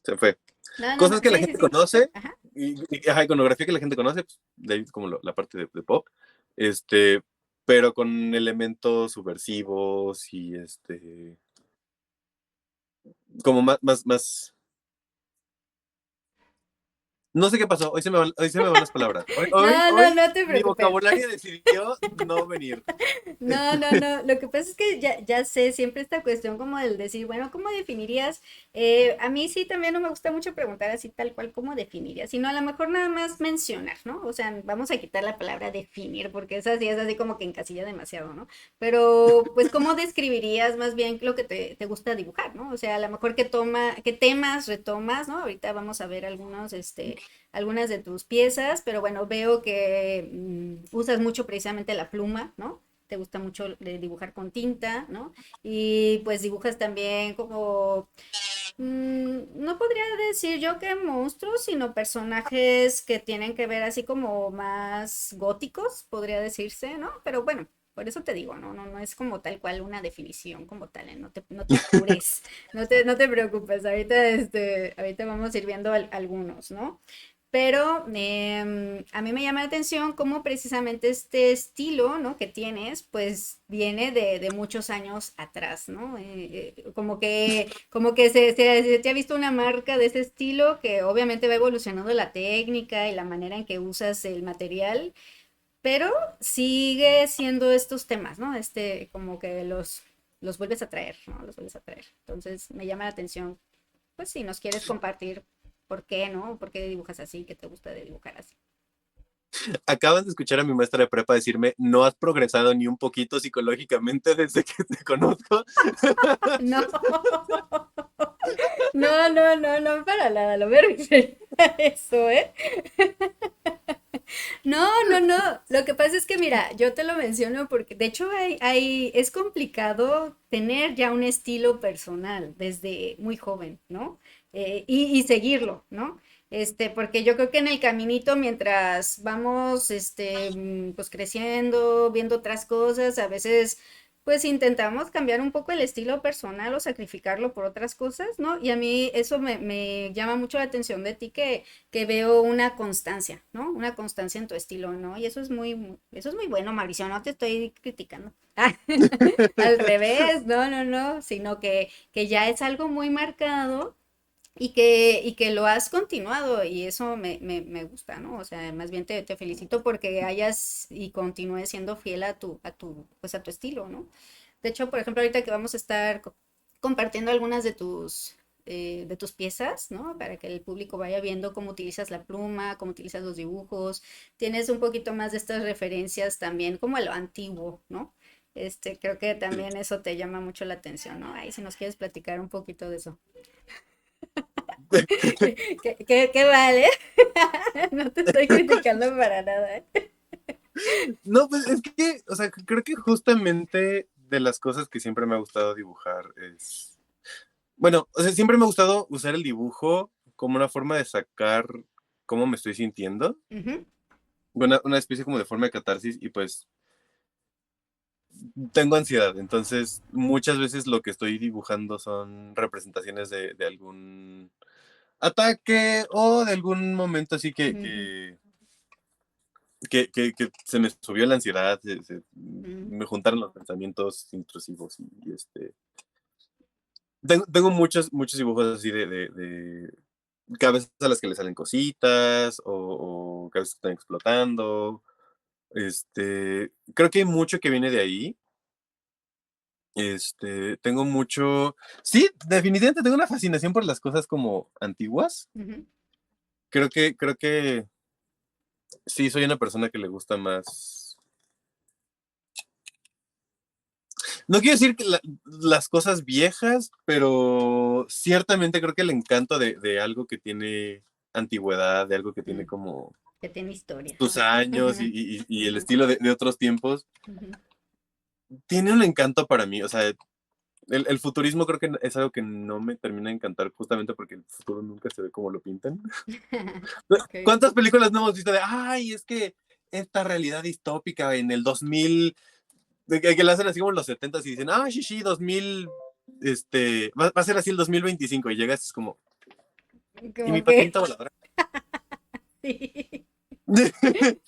se fue, No, no, cosas no, que la sí, sí, gente sí. conoce, Ajá. ajá, iconografía que la gente conoce, pues, de ahí como la parte de pop, este, pero con elementos subversivos y como más, no sé qué pasó, hoy se me van las palabras. No, no, Hoy no te mi preocupes. vocabulario decidió no venir. No, no, no. Lo que pasa es que ya sé, siempre esta cuestión como del decir, bueno, ¿cómo definirías? A mí sí también no me gusta mucho preguntar así tal cual cómo definirías, sino a lo mejor nada más mencionar, ¿no? O sea, vamos a quitar la palabra definir, porque esa sí es así como que encasilla demasiado, ¿no? Pero, pues, ¿cómo describirías más bien lo que te gusta dibujar, ¿no? O sea, a lo mejor qué temas retomas, ¿no? Ahorita vamos a ver algunas de tus piezas, pero bueno, veo que usas mucho precisamente la pluma, ¿no? Te gusta mucho dibujar con tinta, ¿no? Y pues dibujas también como, no podría decir yo que monstruos, sino personajes que tienen que ver así como más góticos, podría decirse, ¿no? Pero bueno, por eso te digo, no es como tal cual una definición como tal, ¿eh? No te apures, no te preocupes, ahorita vamos a ir viendo algunos, ¿no? Pero a mí me llama la atención cómo precisamente este estilo, ¿no? Que tienes, pues viene de muchos años atrás, ¿no? Como que se te ha visto una marca de ese estilo que obviamente va evolucionando la técnica y la manera en que usas el material, pero sigue siendo estos temas, ¿no? Como que los vuelves a traer, ¿no? Los vuelves a traer. Entonces me llama la atención, pues si nos quieres compartir por qué, ¿no? ¿Por qué dibujas así? ¿Qué te gusta de dibujar así? Acabas de escuchar a mi maestra de prepa decirme, no has progresado ni un poquito psicológicamente desde que te conozco. No, no, para nada, lo voy a referir a eso, ¿eh? No, lo que pasa es que mira, yo te lo menciono porque de hecho es complicado tener ya un estilo personal desde muy joven, ¿no? Y seguirlo, ¿no? Porque yo creo que en el caminito, mientras vamos, pues creciendo, viendo otras cosas, a veces pues intentamos cambiar un poco el estilo personal o sacrificarlo por otras cosas, ¿no? Y a mí eso me llama mucho la atención de ti que veo una constancia, ¿no? Una constancia en tu estilo, ¿no? Y eso es muy bueno, Mauricio, no te estoy criticando. Al revés, no, no, no, sino que ya es algo muy marcado y que lo has continuado y eso me gusta, ¿no? O sea, más bien te felicito porque hayas y continúes siendo fiel pues a tu estilo, ¿no? De hecho, por ejemplo, ahorita que vamos a estar compartiendo algunas de tus piezas, ¿no? Para que el público vaya viendo cómo utilizas la pluma, cómo utilizas los dibujos, tienes un poquito más de estas referencias también como a lo antiguo, ¿no? Creo que Sí. también eso te llama mucho la atención, ¿no? Ahí si nos quieres platicar un poquito de eso. ¿Qué vale? No te estoy criticando para nada, ¿eh? No, pues es que, o sea, creo que justamente de las cosas que siempre me ha gustado dibujar es, bueno, o sea, siempre me ha gustado usar el dibujo como una forma de sacar cómo me estoy sintiendo, Ujú, una especie como de forma de catarsis y pues tengo ansiedad, entonces muchas veces lo que estoy dibujando son representaciones de algún ataque o de algún momento así ujú, que se me subió la ansiedad, ujú, me juntaron los pensamientos intrusivos y tengo muchos dibujos así de cabezas a las que le salen cositas o cabezas que están explotando. Creo que hay mucho que viene de ahí. Tengo mucho, sí, definitivamente tengo una fascinación por las cosas como antiguas. ujú. Creo que sí, soy una persona que le gusta más. No quiero decir que las cosas viejas, pero ciertamente creo que el encanto de algo que tiene antigüedad, de algo que tiene Mm, como que tiene historia, sus ¿no? años Ujú, y el ujú, estilo de otros tiempos, ujú. tiene un encanto para mí. O sea, el futurismo creo que es algo que no me termina de encantar justamente porque el futuro nunca se ve como lo pintan. Ok. ¿Cuántas películas no hemos visto de, ay, es que esta realidad distópica en el 2000, que la hacen así como en los 70 y dicen, ah, sí, sí, 2000, va a ser así el 2025 y llegas y es como, ¿y mi Como que patinita voladora? sí,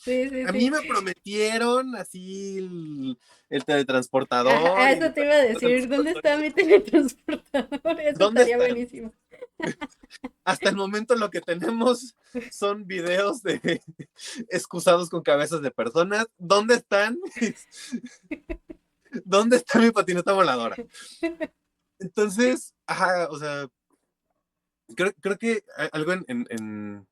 sí, sí, A mí sí. me prometieron así el teletransportador Ajá, y mi eso te iba a patinita decir, ¿dónde está mi teletransportador? Eso ¿Dónde estaría están? buenísimo. Hasta el momento lo que tenemos son videos de excusados con cabezas de personas. ¿Dónde están? ¿Dónde está mi patineta voladora? Entonces, ajá, o sea, creo que algo en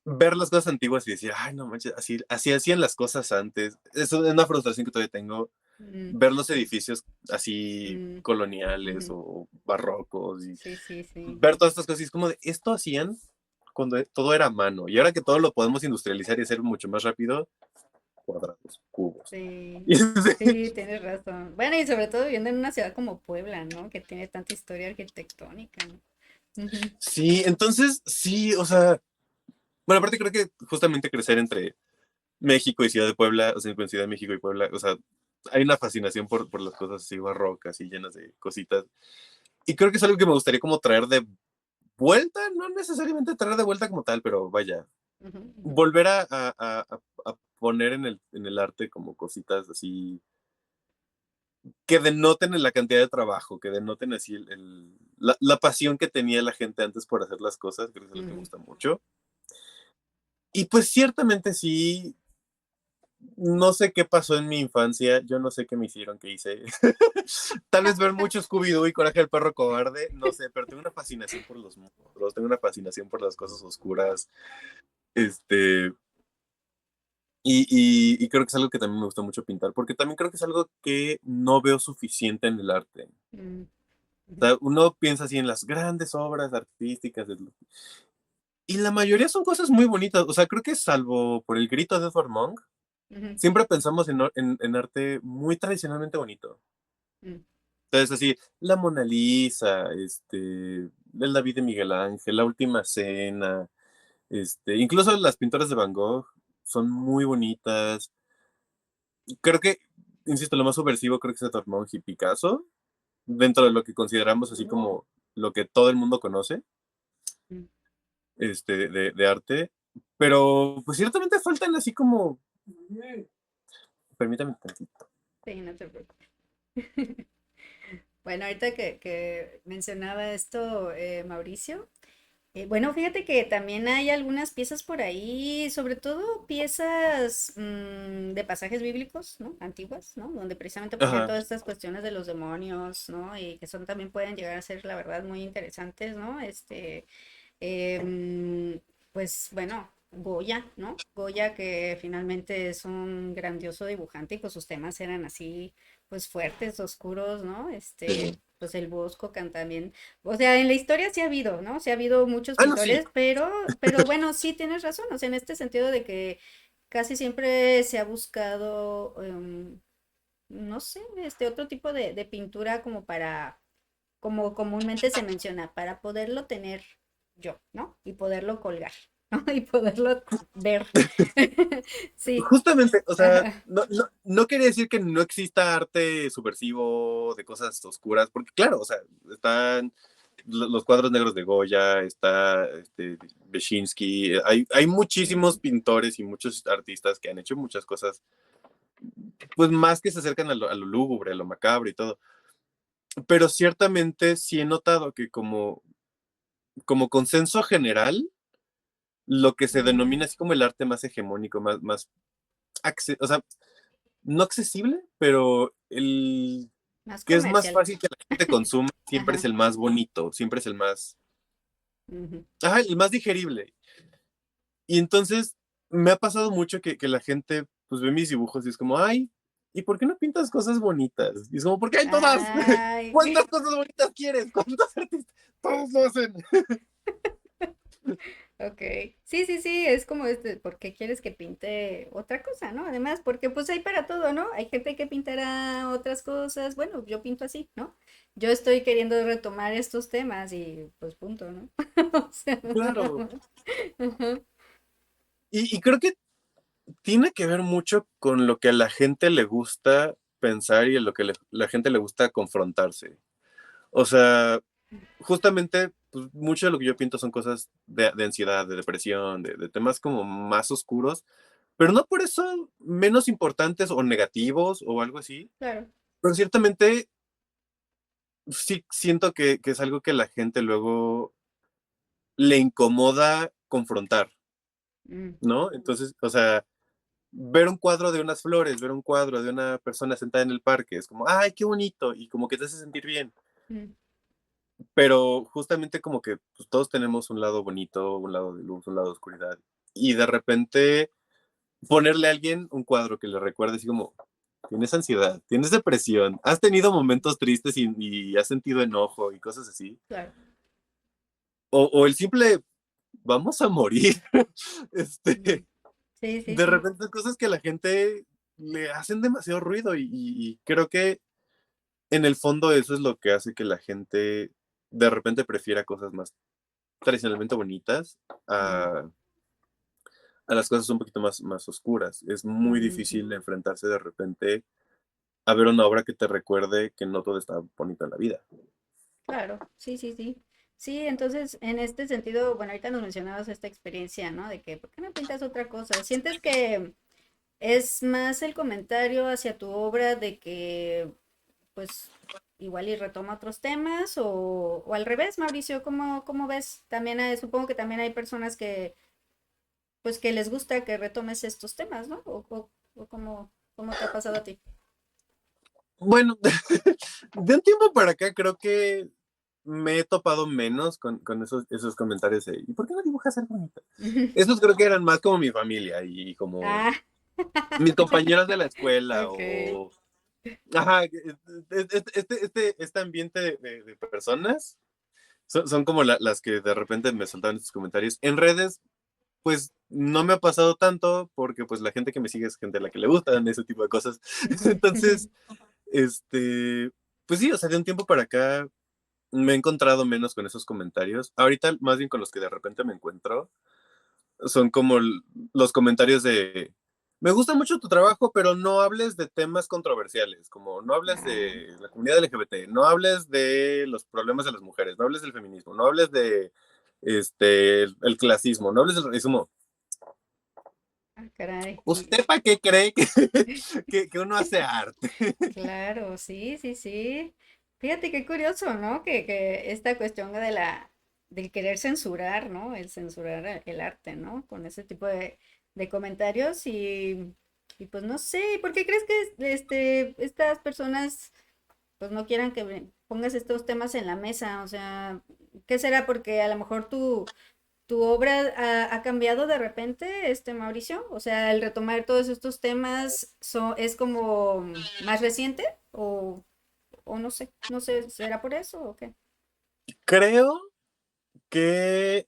ver las cosas antiguas y decir, ay, no manches, así hacían las cosas antes. Eso es una frustración que todavía tengo. Mm, Ver los edificios así mm, coloniales ujú. o barrocos y Sí, sí, sí. ver todas estas cosas y es como de, esto hacían cuando todo era a mano y ahora que todo lo podemos industrializar y hacer mucho más rápido, cuadrados, cubos. Sí, Y sí, tienes razón. Bueno, y sobre todo viviendo en una ciudad como Puebla, ¿no? Que tiene tanta historia arquitectónica, ¿no? Ujú, sí, entonces, sí, o sea, bueno, aparte creo que justamente crecer entre México y Ciudad de Puebla, o sea, en Ciudad de México y Puebla, o sea, hay una fascinación por las cosas así barrocas y llenas de cositas. Y creo que es algo que me gustaría como traer de vuelta, no necesariamente traer de vuelta como tal, pero vaya, ujú, ujú, volver a poner en el arte como cositas así que denoten en la cantidad de trabajo, que denoten así la pasión que tenía la gente antes por hacer las cosas, creo que es lo que me ujú. gusta mucho. Y pues ciertamente sí, no sé qué pasó en mi infancia, yo no sé qué me hicieron, qué hice. Tal vez ver mucho Scooby-Doo y Coraje del Perro Cobarde, no sé, pero tengo una fascinación por los monstruos, tengo una fascinación por las cosas oscuras, este, y creo que es algo que también me gusta mucho pintar, porque también creo que es algo que no veo suficiente en el arte. Mm, O ujú, sea, uno piensa así en las grandes obras artísticas, y la mayoría son cosas muy bonitas, o sea, creo que salvo por El Grito de Edvard Munch, ujú, siempre pensamos en arte muy tradicionalmente bonito. mm, Entonces, así, la Mona Lisa, el David de Miguel Ángel, La Última Cena, incluso las pinturas de Van Gogh son muy bonitas. Creo que insisto, lo más subversivo creo que se tornó un Picasso, dentro de lo que consideramos así como lo que todo el mundo conoce, Mm, de arte, pero pues ciertamente faltan así como, permítame tantito. sí, no te preocupes. Bueno, ahorita que mencionaba esto, Mauricio, bueno, fíjate que también hay algunas piezas por ahí, sobre todo piezas de pasajes bíblicos, ¿no? Antiguas, ¿no? Donde precisamente ponían Ajá, todas estas cuestiones de los demonios, ¿no? Y que son también pueden llegar a ser, la verdad, muy interesantes, ¿no? Pues bueno, Goya, ¿no? Goya que finalmente es un grandioso dibujante y pues sus temas eran así, pues fuertes, oscuros, ¿no? sí. Pues el Bosco también, o sea, en la historia sí ha habido, ¿no? Sí ha habido muchos Ah, no, sí. pintores, pero bueno, sí tienes razón, o sea, en este sentido de que casi siempre se ha buscado, no sé, otro tipo de pintura como para como comúnmente se menciona, para poderlo tener yo, ¿no? Y poderlo colgar, ¿no? Y poderlo ver. Sí. Justamente, o sea, Ajá. no quería decir que no exista arte subversivo de cosas oscuras, porque claro, o sea, están los cuadros negros de Goya, está Beshinsky, hay muchísimos Ujú, pintores y muchos artistas que han hecho muchas cosas, pues más que se acercan a lo lúgubre, a lo macabro y todo. Pero ciertamente sí he notado que como consenso general, lo que se ujú. denomina así como el arte más hegemónico, o sea, no accesible, pero el Más que es más comercial. fácil que la gente consuma siempre es Ajá. el más bonito, siempre es el más, Ujú. ajá, el más digerible. Y entonces me ha pasado mucho que la gente pues ve mis dibujos y es como, ay, ¿y por qué no pintas cosas bonitas? Y es como, ¿por qué hay todas? Ay, ¿Cuántas cosas bonitas quieres? ¿Cuántos artistas? Todos lo hacen. ok. Sí, sí, sí, es como ¿por qué quieres que pinte otra cosa, ¿no? Además, porque pues hay para todo, ¿no? Hay gente que pintará otras cosas, bueno, yo pinto así, ¿no? Yo estoy queriendo retomar estos temas y pues punto, ¿no? O sea, nada Claro. más. Ajá. Y creo que tiene que ver mucho con lo que a la gente le gusta pensar y en lo que la gente le gusta confrontarse. O sea, justamente, pues, mucho de lo que yo pinto son cosas de ansiedad, de depresión, de temas como más oscuros, pero no por eso menos importantes o negativos o algo así, Claro. pero ciertamente sí siento que es algo que la gente luego le incomoda confrontar, Mm, ¿no? Entonces, o sea, ver un cuadro de unas flores, ver un cuadro de una persona sentada en el parque, es como, ay, qué bonito, y como que te hace sentir bien. mm, Pero justamente como que pues, todos tenemos un lado bonito, un lado de luz, un lado de oscuridad. Y de repente ponerle a alguien un cuadro que le recuerde así como, tienes ansiedad, tienes depresión, has tenido momentos tristes y has sentido enojo y cosas así. claro. O el simple, vamos a morir. Mm, este, sí, sí, de sí. repente cosas que a la gente le hacen demasiado ruido y creo que en el fondo eso es lo que hace que la gente de repente prefiera cosas más tradicionalmente bonitas Mm, a las cosas un poquito más oscuras. Es muy ujú, difícil enfrentarse de repente a ver una obra que te recuerde que no todo está bonito en la vida. claro, sí, sí, sí. Sí, entonces, en este sentido, bueno, ahorita nos mencionabas esta experiencia, ¿no? De que, ¿por qué no pintas otra cosa? ¿Sientes que es más el comentario hacia tu obra de que, pues, igual y retoma otros temas o al revés, Mauricio, ¿cómo ves? También supongo que también hay personas que, pues, que les gusta que retomes estos temas, ¿no? O cómo te ha pasado a ti. Bueno, de un tiempo para acá creo que me he topado menos con esos comentarios de, ¿y por qué no dibujas algo bonito? Esos creo que eran más como mi familia y como Ah, mis compañeros de la escuela ok. o... Ajá, este ambiente de personas son como las que de repente me soltaban estos comentarios. En redes, pues no me ha pasado tanto porque pues la gente que me sigue es gente a la que le gustan ese tipo de cosas. Entonces, pues sí, o sea, de un tiempo para acá me he encontrado menos con esos comentarios. Ahorita más bien con los que de repente me encuentro son como los comentarios de, me gusta mucho tu trabajo, pero no hables de temas controversiales, como no hables Ah, de la comunidad LGBT, no hables de los problemas de las mujeres, no hables del feminismo, no hables de el clasismo, no hables del racismo. caray. ¿Usted para qué cree que, que uno hace arte? Claro, sí, sí, sí. Fíjate qué curioso, ¿no? Que esta cuestión de del querer censurar, ¿no? El censurar el arte, ¿no? Con ese tipo de comentarios y pues no sé, ¿por qué crees que estas personas pues no quieran que pongas estos temas en la mesa? O sea, ¿qué será? Porque a lo mejor tu obra ha cambiado de repente, Mauricio. O sea, el retomar todos estos temas es como más reciente o no sé, no sé, ¿será por eso o qué? Creo que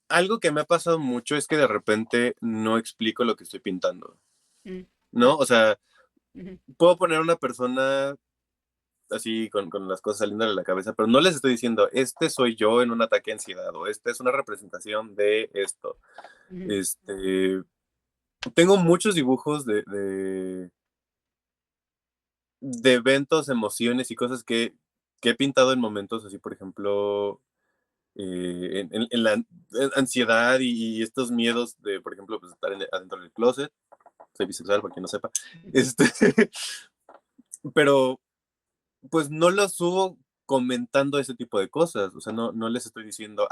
algo que me ha pasado mucho es que de repente no explico lo que estoy pintando, Mm, ¿no? O sea, ujú, puedo poner a una persona así con las cosas saliendo de la cabeza, pero no les estoy diciendo, este soy yo en un ataque de ansiedad o esta es una representación de esto. ujú, Este, tengo muchos dibujos de eventos, emociones y cosas que he pintado en momentos así, por ejemplo, en la ansiedad y estos miedos de, por ejemplo, pues, estar adentro del closet. Soy bisexual, para quien no sepa. ujú, Este, pero pues no lo subo comentando ese tipo de cosas. O sea, no les estoy diciendo,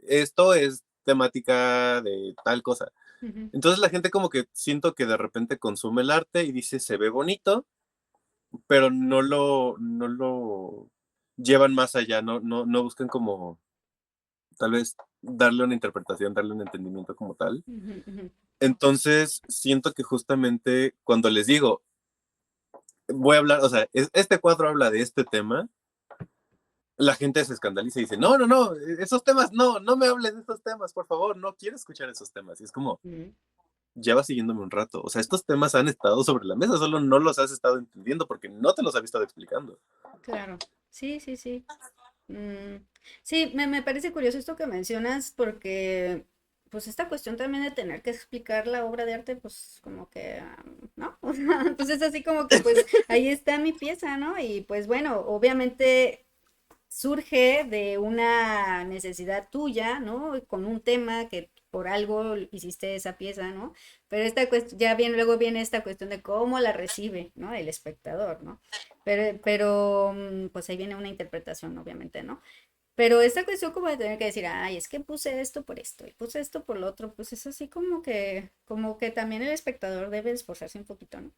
esto es temática de tal cosa. ujú, Entonces la gente como que siento que de repente consume el arte y dice, se ve bonito, pero no lo llevan más allá, no buscan como tal vez darle una interpretación, darle un entendimiento como tal. ujú, ujú. Entonces siento que justamente cuando les digo, voy a hablar, o sea, este cuadro habla de este tema, la gente se escandaliza y dice, no, esos temas, no me hables de esos temas, por favor, no quiero escuchar esos temas. Y es como, Ujú. lleva siguiéndome un rato. O sea, estos temas han estado sobre la mesa, solo no los has estado entendiendo porque no te los había estado explicando. Claro, sí, sí, sí. Mm, sí, me parece curioso esto que mencionas porque, pues, esta cuestión también de tener que explicar la obra de arte, pues, como que, ¿no? O sea, pues es así como que, pues, ahí está mi pieza, ¿no? Y pues bueno, obviamente surge de una necesidad tuya, ¿no? Con un tema que por algo hiciste esa pieza, ¿no? Pero esta cuestión, ya viene, luego viene esta cuestión de cómo la recibe, ¿no? El espectador, ¿no? Pues ahí viene una interpretación, obviamente, ¿no? Pero esta cuestión como de tener que decir, ay, es que puse esto por esto y puse esto por lo otro, pues es así como que también el espectador debe esforzarse un poquito, ¿no?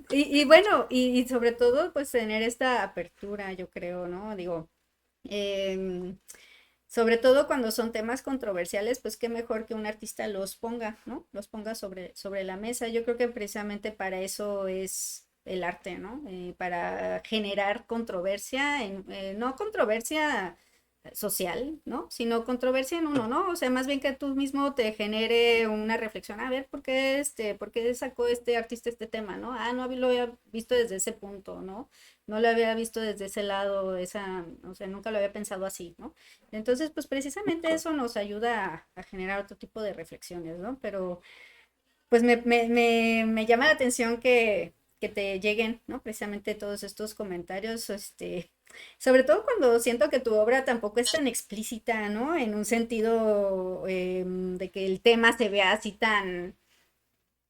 Y bueno, y sobre todo, pues tener esta apertura, yo creo, ¿no? Digo, em, sobre todo cuando son temas controversiales, pues qué mejor que un artista los ponga, ¿no? Los ponga sobre la mesa. Yo creo que precisamente para eso es el arte, ¿no? Para generar controversia, no controversia social, ¿no? Sino controversia en uno, ¿no? O sea, más bien que tú mismo te genere una reflexión, a ver, por qué sacó este artista este tema, ¿no? No lo había visto desde ese punto, ¿no? No lo había visto desde ese lado, o sea, nunca lo había pensado así, ¿no? Entonces, pues precisamente eso nos ayuda a generar otro tipo de reflexiones, ¿no? Pero pues me llama la atención que te lleguen, ¿no? Precisamente todos estos comentarios, sobre todo cuando siento que tu obra tampoco es tan explícita, ¿no? En un sentido de que el tema se vea así tan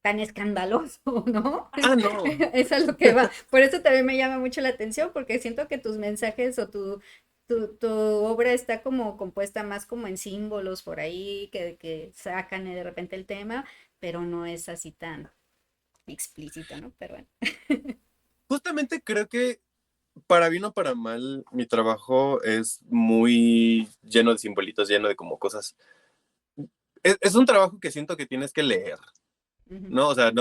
escandaloso, ¿no? No. Es a lo que va. Por eso también me llama mucho la atención, porque siento que tus mensajes o tu obra está como compuesta más como en símbolos por ahí, que sacan de repente el tema, pero no es así tan explícito, ¿no? Pero bueno. Justamente creo que para bien o para mal, mi trabajo es muy lleno de simbolitos, lleno de como cosas. Es un trabajo que siento que tienes que leer, Ujú. ¿no? O sea,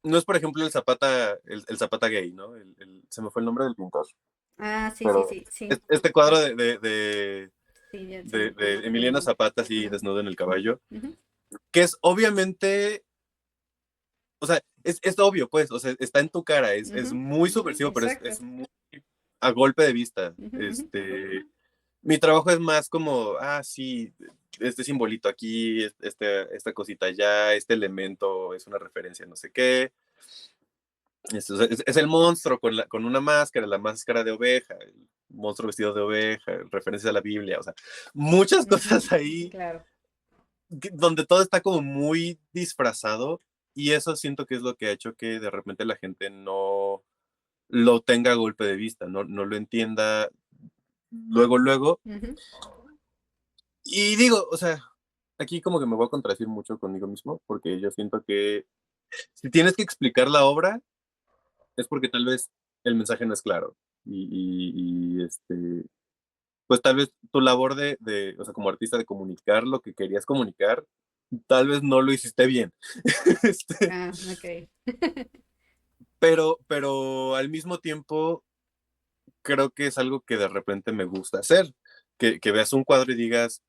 no es, por ejemplo, el Zapata gay, ¿no? Se me fue el nombre del pintor. Ah, sí, sí, Pero sí, sí. este cuadro de Se me fue el Emiliano nombre. Zapata así Ujú, desnudo en el caballo, ujú, que es obviamente, o sea, es obvio, pues, o sea, está en tu cara, es ujú. muy subversivo, pero es, Exacto. es muy a golpe de vista. Ujú, ujú, Mi trabajo es más como, sí, este simbolito aquí, esta cosita allá, este elemento es una referencia a no sé qué. Es el monstruo con una máscara, la máscara de oveja, el monstruo vestido de oveja, referencias a la Biblia, o sea, muchas Ujú, cosas ahí claro. donde todo está como muy disfrazado y eso siento que es lo que ha hecho que de repente la gente no lo tenga a golpe de vista, no lo entienda luego, luego. Ujú, Y digo, o sea, aquí como que me voy a contradecir mucho conmigo mismo, porque yo siento que si tienes que explicar la obra, es porque tal vez el mensaje no es claro. Pues tal vez tu labor o sea, como artista de comunicar lo que querías comunicar, tal vez no lo hiciste bien. Este, ah, ok. pero al mismo tiempo creo que es algo que de repente me gusta hacer. Que veas un cuadro y digas,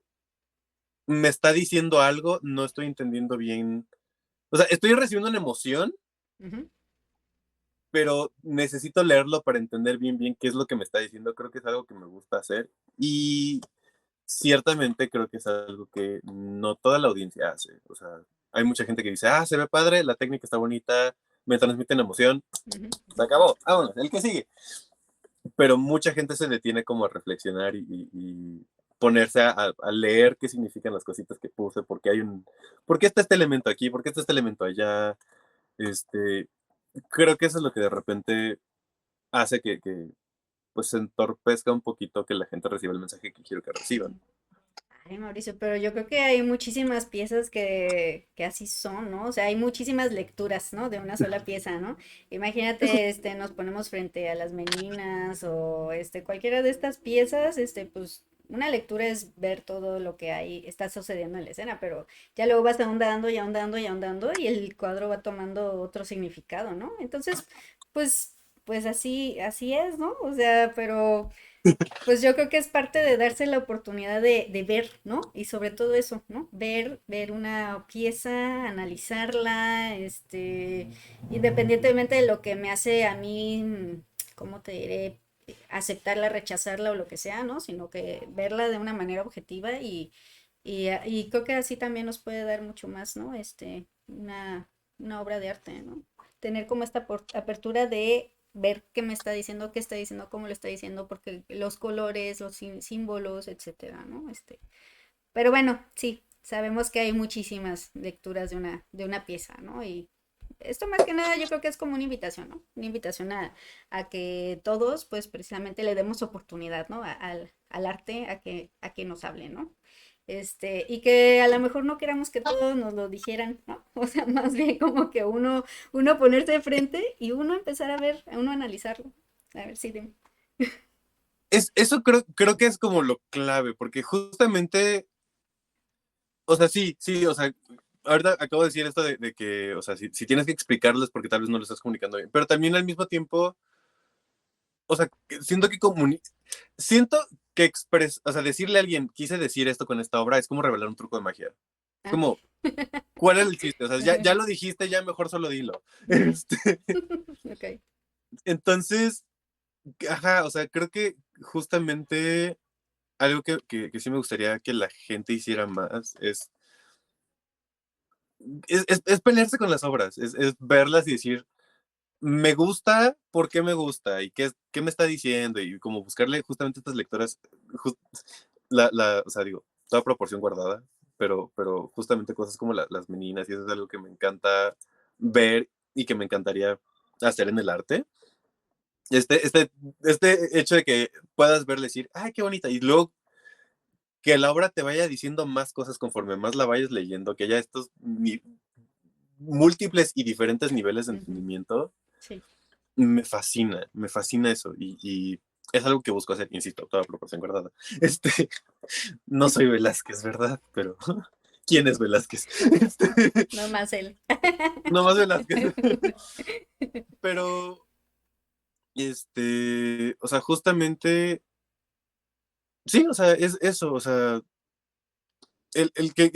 me está diciendo algo, no estoy entendiendo bien. O sea, estoy recibiendo una emoción, Ujú, pero necesito leerlo para entender bien qué es lo que me está diciendo. Creo que es algo que me gusta hacer y ciertamente creo que es algo que no toda la audiencia hace. O sea, hay mucha gente que dice, se ve padre, la técnica está bonita, me transmiten emoción, ujú. se acabó, vámonos, el que sigue. Pero mucha gente se detiene como a reflexionar y ponerse a leer qué significan las cositas que puse, por qué está este elemento aquí, por qué está este elemento allá. Este, creo que eso es lo que de repente hace que pues se entorpezca un poquito que la gente reciba el mensaje que quiero que reciban. Ay, Mauricio, pero yo creo que hay muchísimas piezas que así son, ¿no? O sea, hay muchísimas lecturas, ¿no? De una sola pieza, ¿no? Eso Imagínate, nos ponemos frente a las meninas o cualquiera de estas piezas, pues una lectura es ver todo lo que hay, está sucediendo en la escena, pero ya luego vas ahondando y ahondando y ahondando y el cuadro va tomando otro significado, ¿no? Entonces, pues así es, ¿no? O sea, pero pues yo creo que es parte de darse la oportunidad de ver, ¿no? Y sobre todo eso, ¿no? Ver una pieza, analizarla, independientemente de lo que me hace a mí, ¿cómo te diré? Aceptarla, rechazarla o lo que sea, ¿no? Sino que verla de una manera objetiva y creo que así también nos puede dar mucho más, ¿no? Una obra de arte, ¿no? Tener como esta apertura de ver qué me está diciendo, qué está diciendo, cómo lo está diciendo, porque los colores, los símbolos, etcétera, ¿no? Pero bueno, sí, sabemos que hay muchísimas lecturas de una pieza, ¿no? Y esto más que nada yo creo que es como una invitación, ¿no? Una invitación a que todos, pues precisamente le demos oportunidad, ¿no? Al arte, a que nos hable, ¿no? Y que a lo mejor no queramos que todos nos lo dijeran, ¿no? O sea, más bien como que uno ponerse de frente y uno empezar a ver, uno analizarlo. A ver, sí, dime. eso creo que es como lo clave, porque justamente, o sea, sí, o sea, ahorita acabo de decir esto de que, o sea, si tienes que explicarles porque tal vez no lo estás comunicando bien, pero también al mismo tiempo, o sea, siento que o sea, decirle a alguien, quise decir esto con esta obra, es como revelar un truco de magia. Es Ah. como, ¿cuál es el chiste? O sea, ya lo dijiste, ya mejor solo dilo. Ujú, Este, ok. entonces, ajá, o sea, creo que justamente algo que sí me gustaría que la gente hiciera más es pelearse con las obras, es verlas y decir, me gusta, ¿por qué me gusta? ¿Y qué me está diciendo? Y como buscarle justamente estas lectoras, jus- o sea, digo, toda proporción guardada, pero justamente cosas como las meninas, y eso es algo que me encanta ver y que me encantaría hacer en el arte. Este, este, este hecho de que puedas verle decir, ay, qué bonita, y luego que la obra te vaya diciendo más cosas conforme más la vayas leyendo, que haya estos múltiples y diferentes niveles de Ujú, entendimiento, sí. me fascina eso y es algo que busco hacer, insisto, toda proporción guardada. Este, no soy Velázquez, ¿verdad? Pero, ¿quién es Velázquez? Este, No más él. no más Velázquez. Pero, o sea, justamente, sí, o sea, es eso, o sea, el que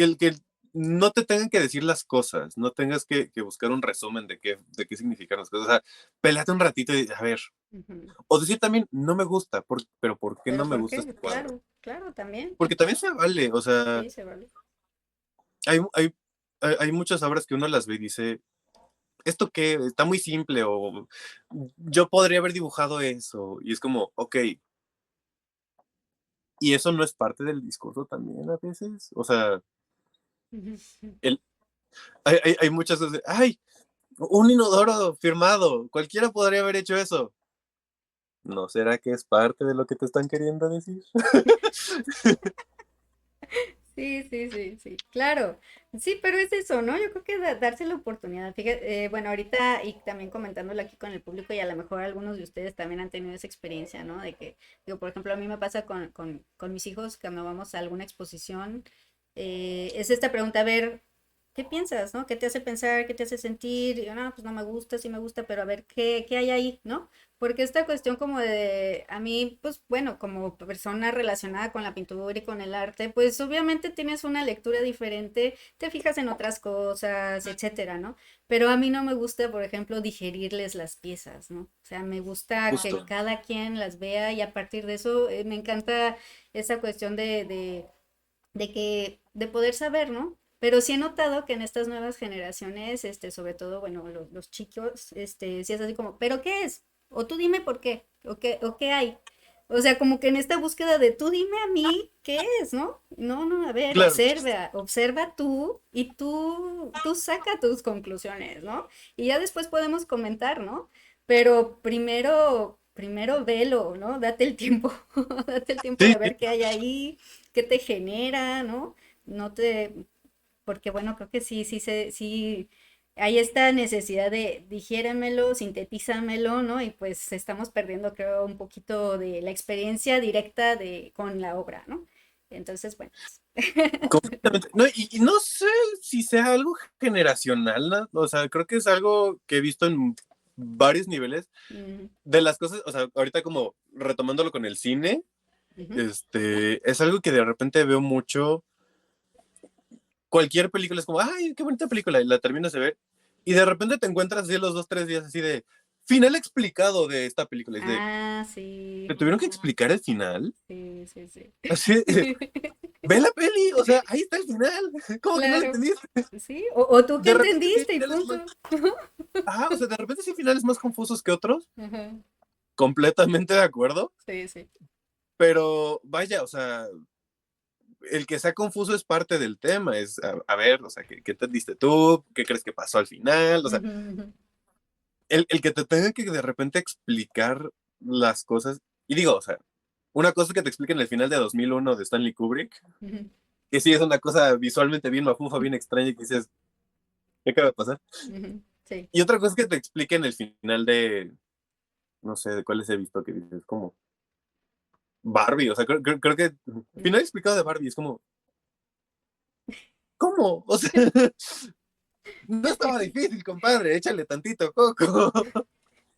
no te tengan que decir las cosas, no tengas que buscar un resumen de qué significan las cosas, o sea, peleate un ratito y a ver, Ujú. o decir también, no me gusta, pero ¿por qué no ¿Pero me por gusta qué? este cuadro? Claro. claro, también. Porque también se vale, o sea, Sí, se vale. hay, hay, hay muchas obras que uno las ve y dice, ¿esto qué? Está muy simple, o yo podría haber dibujado eso, y es como, ok, y eso no es parte del discurso también a veces, o sea, Ujú. el, hay muchas cosas, de, ay, un inodoro firmado, cualquiera podría haber hecho eso. ¿No será que es parte de lo que te están queriendo decir? Sí, sí, sí, sí, claro. Sí, pero es eso, ¿no? Yo creo que darse la oportunidad. Fíjate, bueno, ahorita y también comentándolo aquí con el público y a lo mejor algunos de ustedes también han tenido esa experiencia, ¿no? De que, digo, por ejemplo, a mí me pasa con mis hijos cuando vamos a alguna exposición, es esta pregunta, a ver, ¿qué piensas, no? ¿Qué te hace pensar? ¿Qué te hace sentir? Y yo, no, pues no me gusta, sí me gusta, pero a ver, ¿qué hay ahí, no? Porque esta cuestión como de, a mí, pues bueno, como persona relacionada con la pintura y con el arte, pues obviamente tienes una lectura diferente, te fijas en otras cosas, etcétera, ¿no? Pero a mí no me gusta, por ejemplo, digerirles las piezas, ¿no? O sea, me gusta que Justo. cada quien las vea y a partir de eso me encanta esa cuestión de poder saber, ¿no? Pero sí he notado que en estas nuevas generaciones, sobre todo, bueno, los chicos, sí es así como, ¿pero qué es? O tú dime por qué, o qué hay. O sea, como que en esta búsqueda de tú dime a mí qué es, ¿no? No, no, a ver, Claro, observa tú y tú saca tus conclusiones, ¿no? Y ya después podemos comentar, ¿no? Pero primero velo, ¿no? Date el tiempo, date el tiempo sí, de ver qué hay ahí, qué te genera, ¿no? No te, porque bueno, creo que sí, hay esta necesidad de digiéramelo, sintetízamelo, ¿no? Y pues estamos perdiendo, creo, un poquito de la experiencia directa con la obra, ¿no? Entonces, bueno, pues, completamente. No, y no sé si sea algo generacional, ¿no? O sea, creo que es algo que he visto en varios niveles mm, de las cosas, o sea, ahorita como retomándolo con el cine, ujú. es algo que de repente veo mucho. Cualquier película es como, ay, qué bonita película, y la terminas de ver, y de repente te encuentras así los 2, 3 días así de final explicado de esta película. Es de, Ah, sí, ¿te tuvieron que explicar el final? sí, sí, sí. Así, ve la peli, o sea, ahí está el final. ¿Cómo que no lo Claro, entendiste? sí, o tú qué De repente sí hay entendiste y finales más, punto. ajá, o sea, de repente sí hay finales más confusos que otros, Ajá, completamente de acuerdo, sí, sí. pero vaya, o sea, el que sea confuso es parte del tema, es, a ver, o sea, ¿qué entendiste tú? ¿Qué crees que pasó al final? O sea, Ujú, ujú, el que te tenga que de repente explicar las cosas, y digo, o sea, una cosa es que te expliquen el final de 2001 de Stanley Kubrick, ujú, que sí es una cosa visualmente bien mafufa, bien extraña, que dices, ¿qué acaba de pasar? ujú, sí. Y otra cosa es que te expliquen el final de, no sé, de cuáles he visto que dices, como Barbie, o sea, creo que final explicado de Barbie es como, ¿cómo? O sea, no estaba difícil, compadre, échale tantito coco.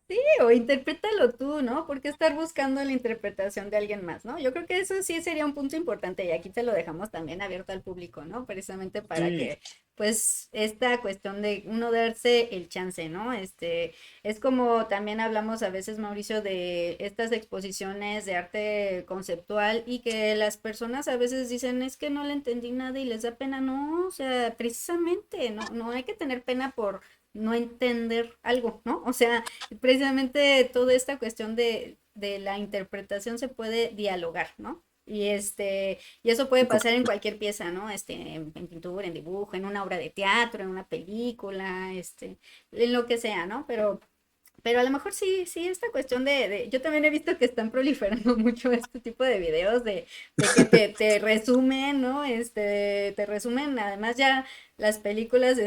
Sí, o interprétalo tú, ¿no? ¿Por qué estar buscando la interpretación de alguien más, ¿no? Yo creo que eso sí sería un punto importante y aquí te lo dejamos también abierto al público, ¿no? Precisamente para Sí, que, pues, esta cuestión de uno darse el chance, ¿no? Es como también hablamos a veces, Mauricio, de estas exposiciones de arte conceptual y que las personas a veces dicen, es que no le entendí nada y les da pena, no, o sea, precisamente, no hay que tener pena por no entender algo, ¿no? O sea, precisamente toda esta cuestión de la interpretación se puede dialogar, ¿no? Y eso puede pasar en cualquier pieza, ¿no? En pintura, en dibujo, en una obra de teatro, en una película, en lo que sea, ¿no? Pero a lo mejor sí, esta cuestión yo también he visto que están proliferando mucho este tipo de videos de que te resumen, ¿no? Te resumen, además ya las películas,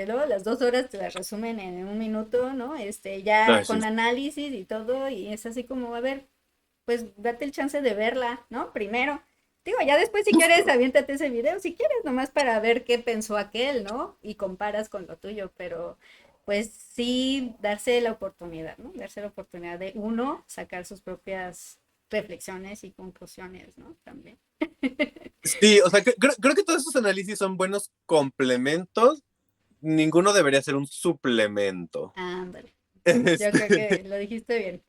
¿no? Las 2 horas te las resumen en un minuto, ¿no? Ya ay, sí. con análisis y todo, y es así como, a ver, pues date el chance de verla, ¿no? Primero. Digo, ya después si quieres, aviéntate ese video, si quieres, nomás para ver qué pensó aquel, ¿no? Y comparas con lo tuyo, pero pues sí darse la oportunidad, ¿no? Darse la oportunidad de uno sacar sus propias reflexiones y conclusiones, ¿no? También. Sí, o sea, creo que todos esos análisis son buenos complementos. Ninguno debería ser un suplemento. Ándale. Yo creo Este, que lo dijiste bien.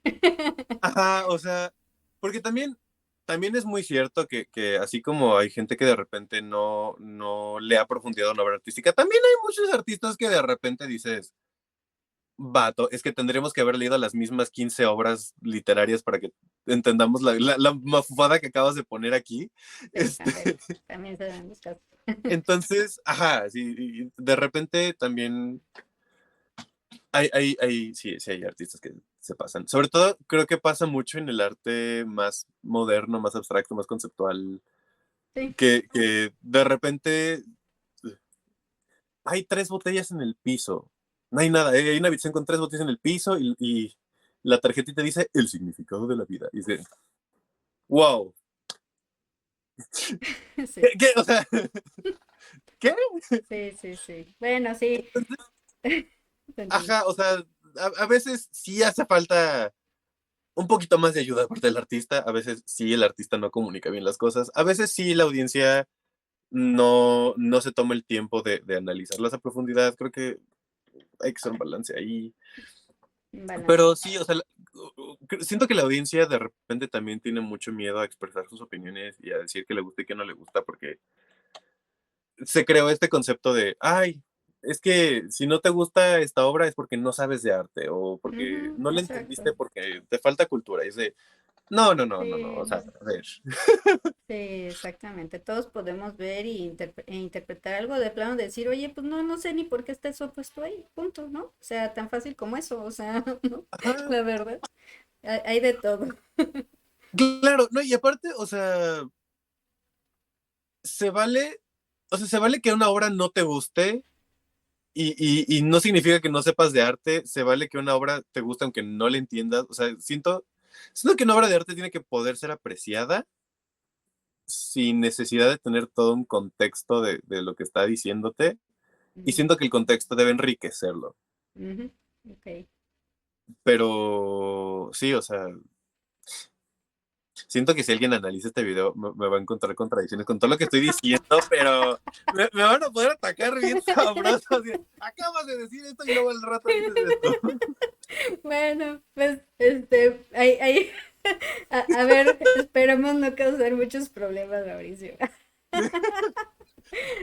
ajá, o sea, porque también, también es muy cierto que así como hay gente que de repente no le ha profundidad a una obra artística, también hay muchos artistas que de repente dices, vato, es que tendríamos que haber leído las mismas 15 obras literarias para que entendamos la mafufada que acabas de poner aquí. Sí, Este, también se dan los casos. entonces, ajá, sí, y de repente también sí hay artistas que se pasan. Sobre todo creo que pasa mucho en el arte más moderno, más abstracto, más conceptual, Sí, que de repente hay tres botellas en el piso. No hay nada, hay una habitación con tres botellas en el piso y la tarjetita dice el significado de la vida. Y dice, wow, sí, ¿qué? O sea, ¿qué? sí, sí, sí. Bueno, sí. Te entiendo. Ajá, o sea, a veces sí hace falta un poquito más de ayuda por parte del artista, a veces sí el artista no comunica bien las cosas, a veces sí la audiencia no se toma el tiempo de analizarlas a profundidad, creo que hay que hacer un balance ahí. Balance. Pero sí, o sea, siento que la audiencia de repente también tiene mucho miedo a expresar sus opiniones y a decir que le gusta y que no le gusta, porque se creó este concepto de, ay, es que si no te gusta esta obra es porque no sabes de arte o porque Ujú, no la entendiste exacto. porque te falta cultura. Y es de, no, Sí, o sea, a ver. sí, exactamente. Todos podemos ver e interpretar algo de plano, decir, oye, pues no, no sé ni por qué está eso puesto ahí, punto, ¿no? O sea, tan fácil como eso, o sea, ¿no? Ajá, La verdad, hay de todo. claro, no, y aparte, o sea, se vale, o sea, se vale que una obra no te guste y no significa que no sepas de arte, se vale que una obra te guste aunque no la entiendas, o sea, siento que una obra de arte tiene que poder ser apreciada sin necesidad de tener todo un contexto de lo que está diciéndote, y Ujú, siento que el contexto debe enriquecerlo, ujú, ok. pero sí, o sea, siento que si alguien analiza este video me va a encontrar contradicciones con todo lo que estoy diciendo, pero me van a poder atacar bien sabroso, así, acabas de decir esto y luego al rato dices esto. Bueno, pues, a ver, esperemos no causar muchos problemas, Mauricio.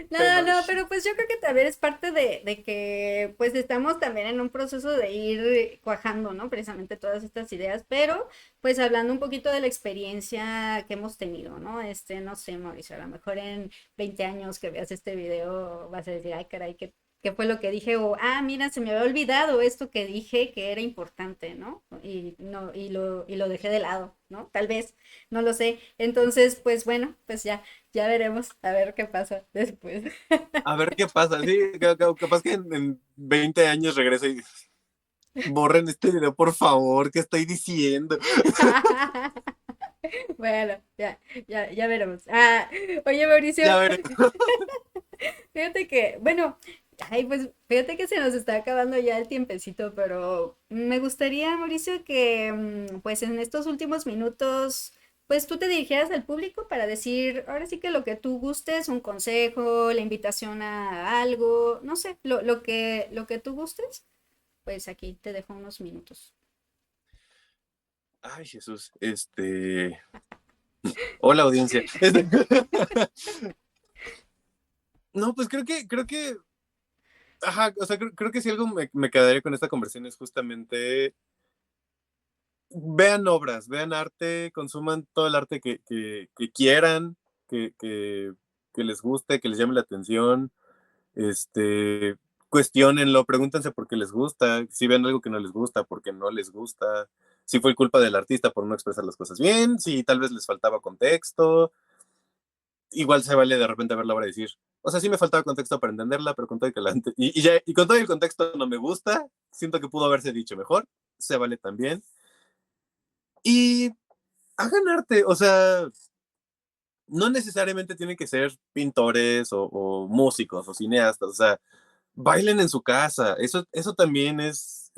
No, Bueno, no, pero pues yo creo que también es parte de que pues estamos también en un proceso de ir cuajando, ¿no? Precisamente todas estas ideas, pero pues hablando un poquito de la experiencia que hemos tenido, ¿no? No sé, Mauricio, a lo mejor en 20 años que veas este video vas a decir, ay, caray, ¿qué fue lo que dije? O, ah, mira, se me había olvidado esto que dije que era importante, ¿no? Y no, y lo dejé de lado, ¿no? Tal vez, no lo sé. Entonces, pues bueno, pues ya veremos a ver qué pasa después. a ver qué pasa, sí, capaz que en 20 años regrese y borren este video, por favor, ¿qué estoy diciendo? Bueno, ya veremos. Ah, oye, Mauricio, Ya veré. fíjate que, bueno, ay, pues fíjate que se nos está acabando ya el tiempecito, pero me gustaría, Mauricio, que pues en estos últimos minutos, pues tú te dirigieras al público para decir, ahora sí que lo que tú gustes, un consejo, la invitación a algo, no sé, lo que tú gustes, pues aquí te dejo unos minutos. Ay, Jesús, hola audiencia. No, pues ajá, o sea, creo que si algo me quedaría con esta conversación es justamente vean obras, vean arte, consuman todo el arte que quieran, que, que, que les guste, que les llame la atención, este, cuestiónenlo, pregúntense por qué les gusta, si ven algo que no les gusta, por qué no les gusta, si fue culpa del artista por no expresar las cosas bien, si tal vez les faltaba contexto, igual se vale de repente ver la obra y decir, o sea, sí me faltaba contexto para entenderla, pero con todo y con todo el contexto no me gusta, siento que pudo haberse dicho mejor, se vale también. Y hagan arte, o sea, no necesariamente tienen que ser pintores o músicos o cineastas, o sea, bailen en su casa, eso también es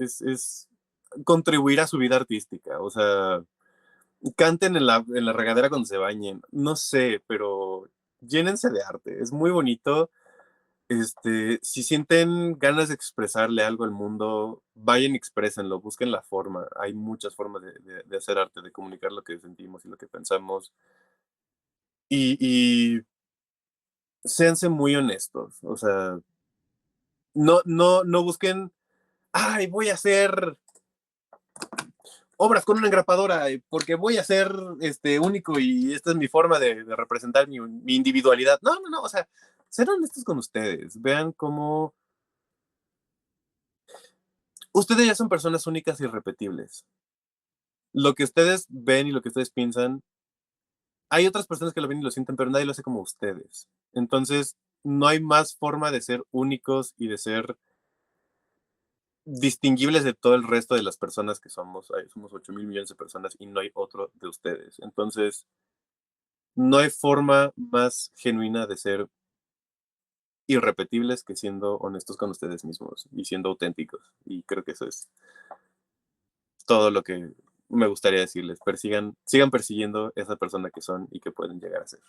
contribuir a su vida artística, o sea, canten en la regadera cuando se bañen, no sé, pero llénense de arte, es muy bonito Si sienten ganas de expresarle algo al mundo, vayan y exprésenlo, busquen la forma. Hay muchas formas de hacer arte, de comunicar lo que sentimos y lo que pensamos. Y séanse muy honestos. O sea, no busquen, ay, voy a hacer obras con una engrapadora, porque voy a ser único y esta es mi forma de representar mi individualidad. No, no, no, o sea, sean honestos con ustedes. Vean cómo ustedes ya son personas únicas y irrepetibles. Lo que ustedes ven y lo que ustedes piensan, hay otras personas que lo ven y lo sienten, pero nadie lo hace como ustedes. Entonces, no hay más forma de ser únicos y de ser distinguibles de todo el resto de las personas que somos. Somos 8.000 millones de personas y no hay otro de ustedes. Entonces, no hay forma más genuina de ser irrepetibles que siendo honestos con ustedes mismos y siendo auténticos. Y creo que eso es todo lo que me gustaría decirles. Sigan persiguiendo esa persona que son y que pueden llegar a ser.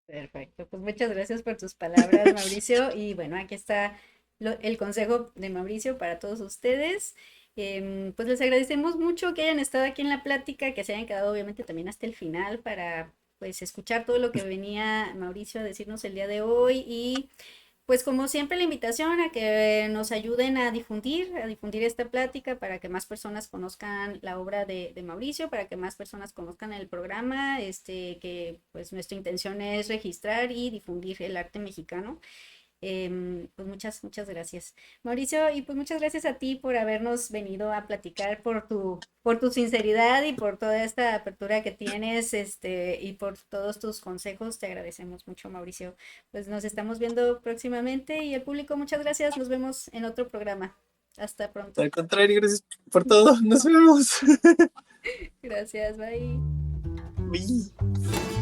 Perfecto, pues muchas gracias por tus palabras, Mauricio. Y bueno, aquí está el consejo de Mauricio para todos ustedes. Pues les agradecemos mucho que hayan estado aquí en la plática, que se hayan quedado obviamente también hasta el final para pues escuchar todo lo que venía Mauricio a decirnos el día de hoy. Y pues como siempre la invitación a que nos ayuden a difundir esta plática para que más personas conozcan la obra de Mauricio, para que más personas conozcan el programa, que pues nuestra intención es registrar y difundir el arte mexicano. Pues muchas gracias, Mauricio, y pues muchas gracias a ti por habernos venido a platicar, por tu sinceridad y por toda esta apertura que tienes, y por todos tus consejos. Te agradecemos mucho, Mauricio. Pues nos estamos viendo próximamente y el público, muchas gracias. Nos vemos en otro programa. Hasta pronto. Al contrario, gracias por todo. Nos vemos. Gracias, bye. Bye.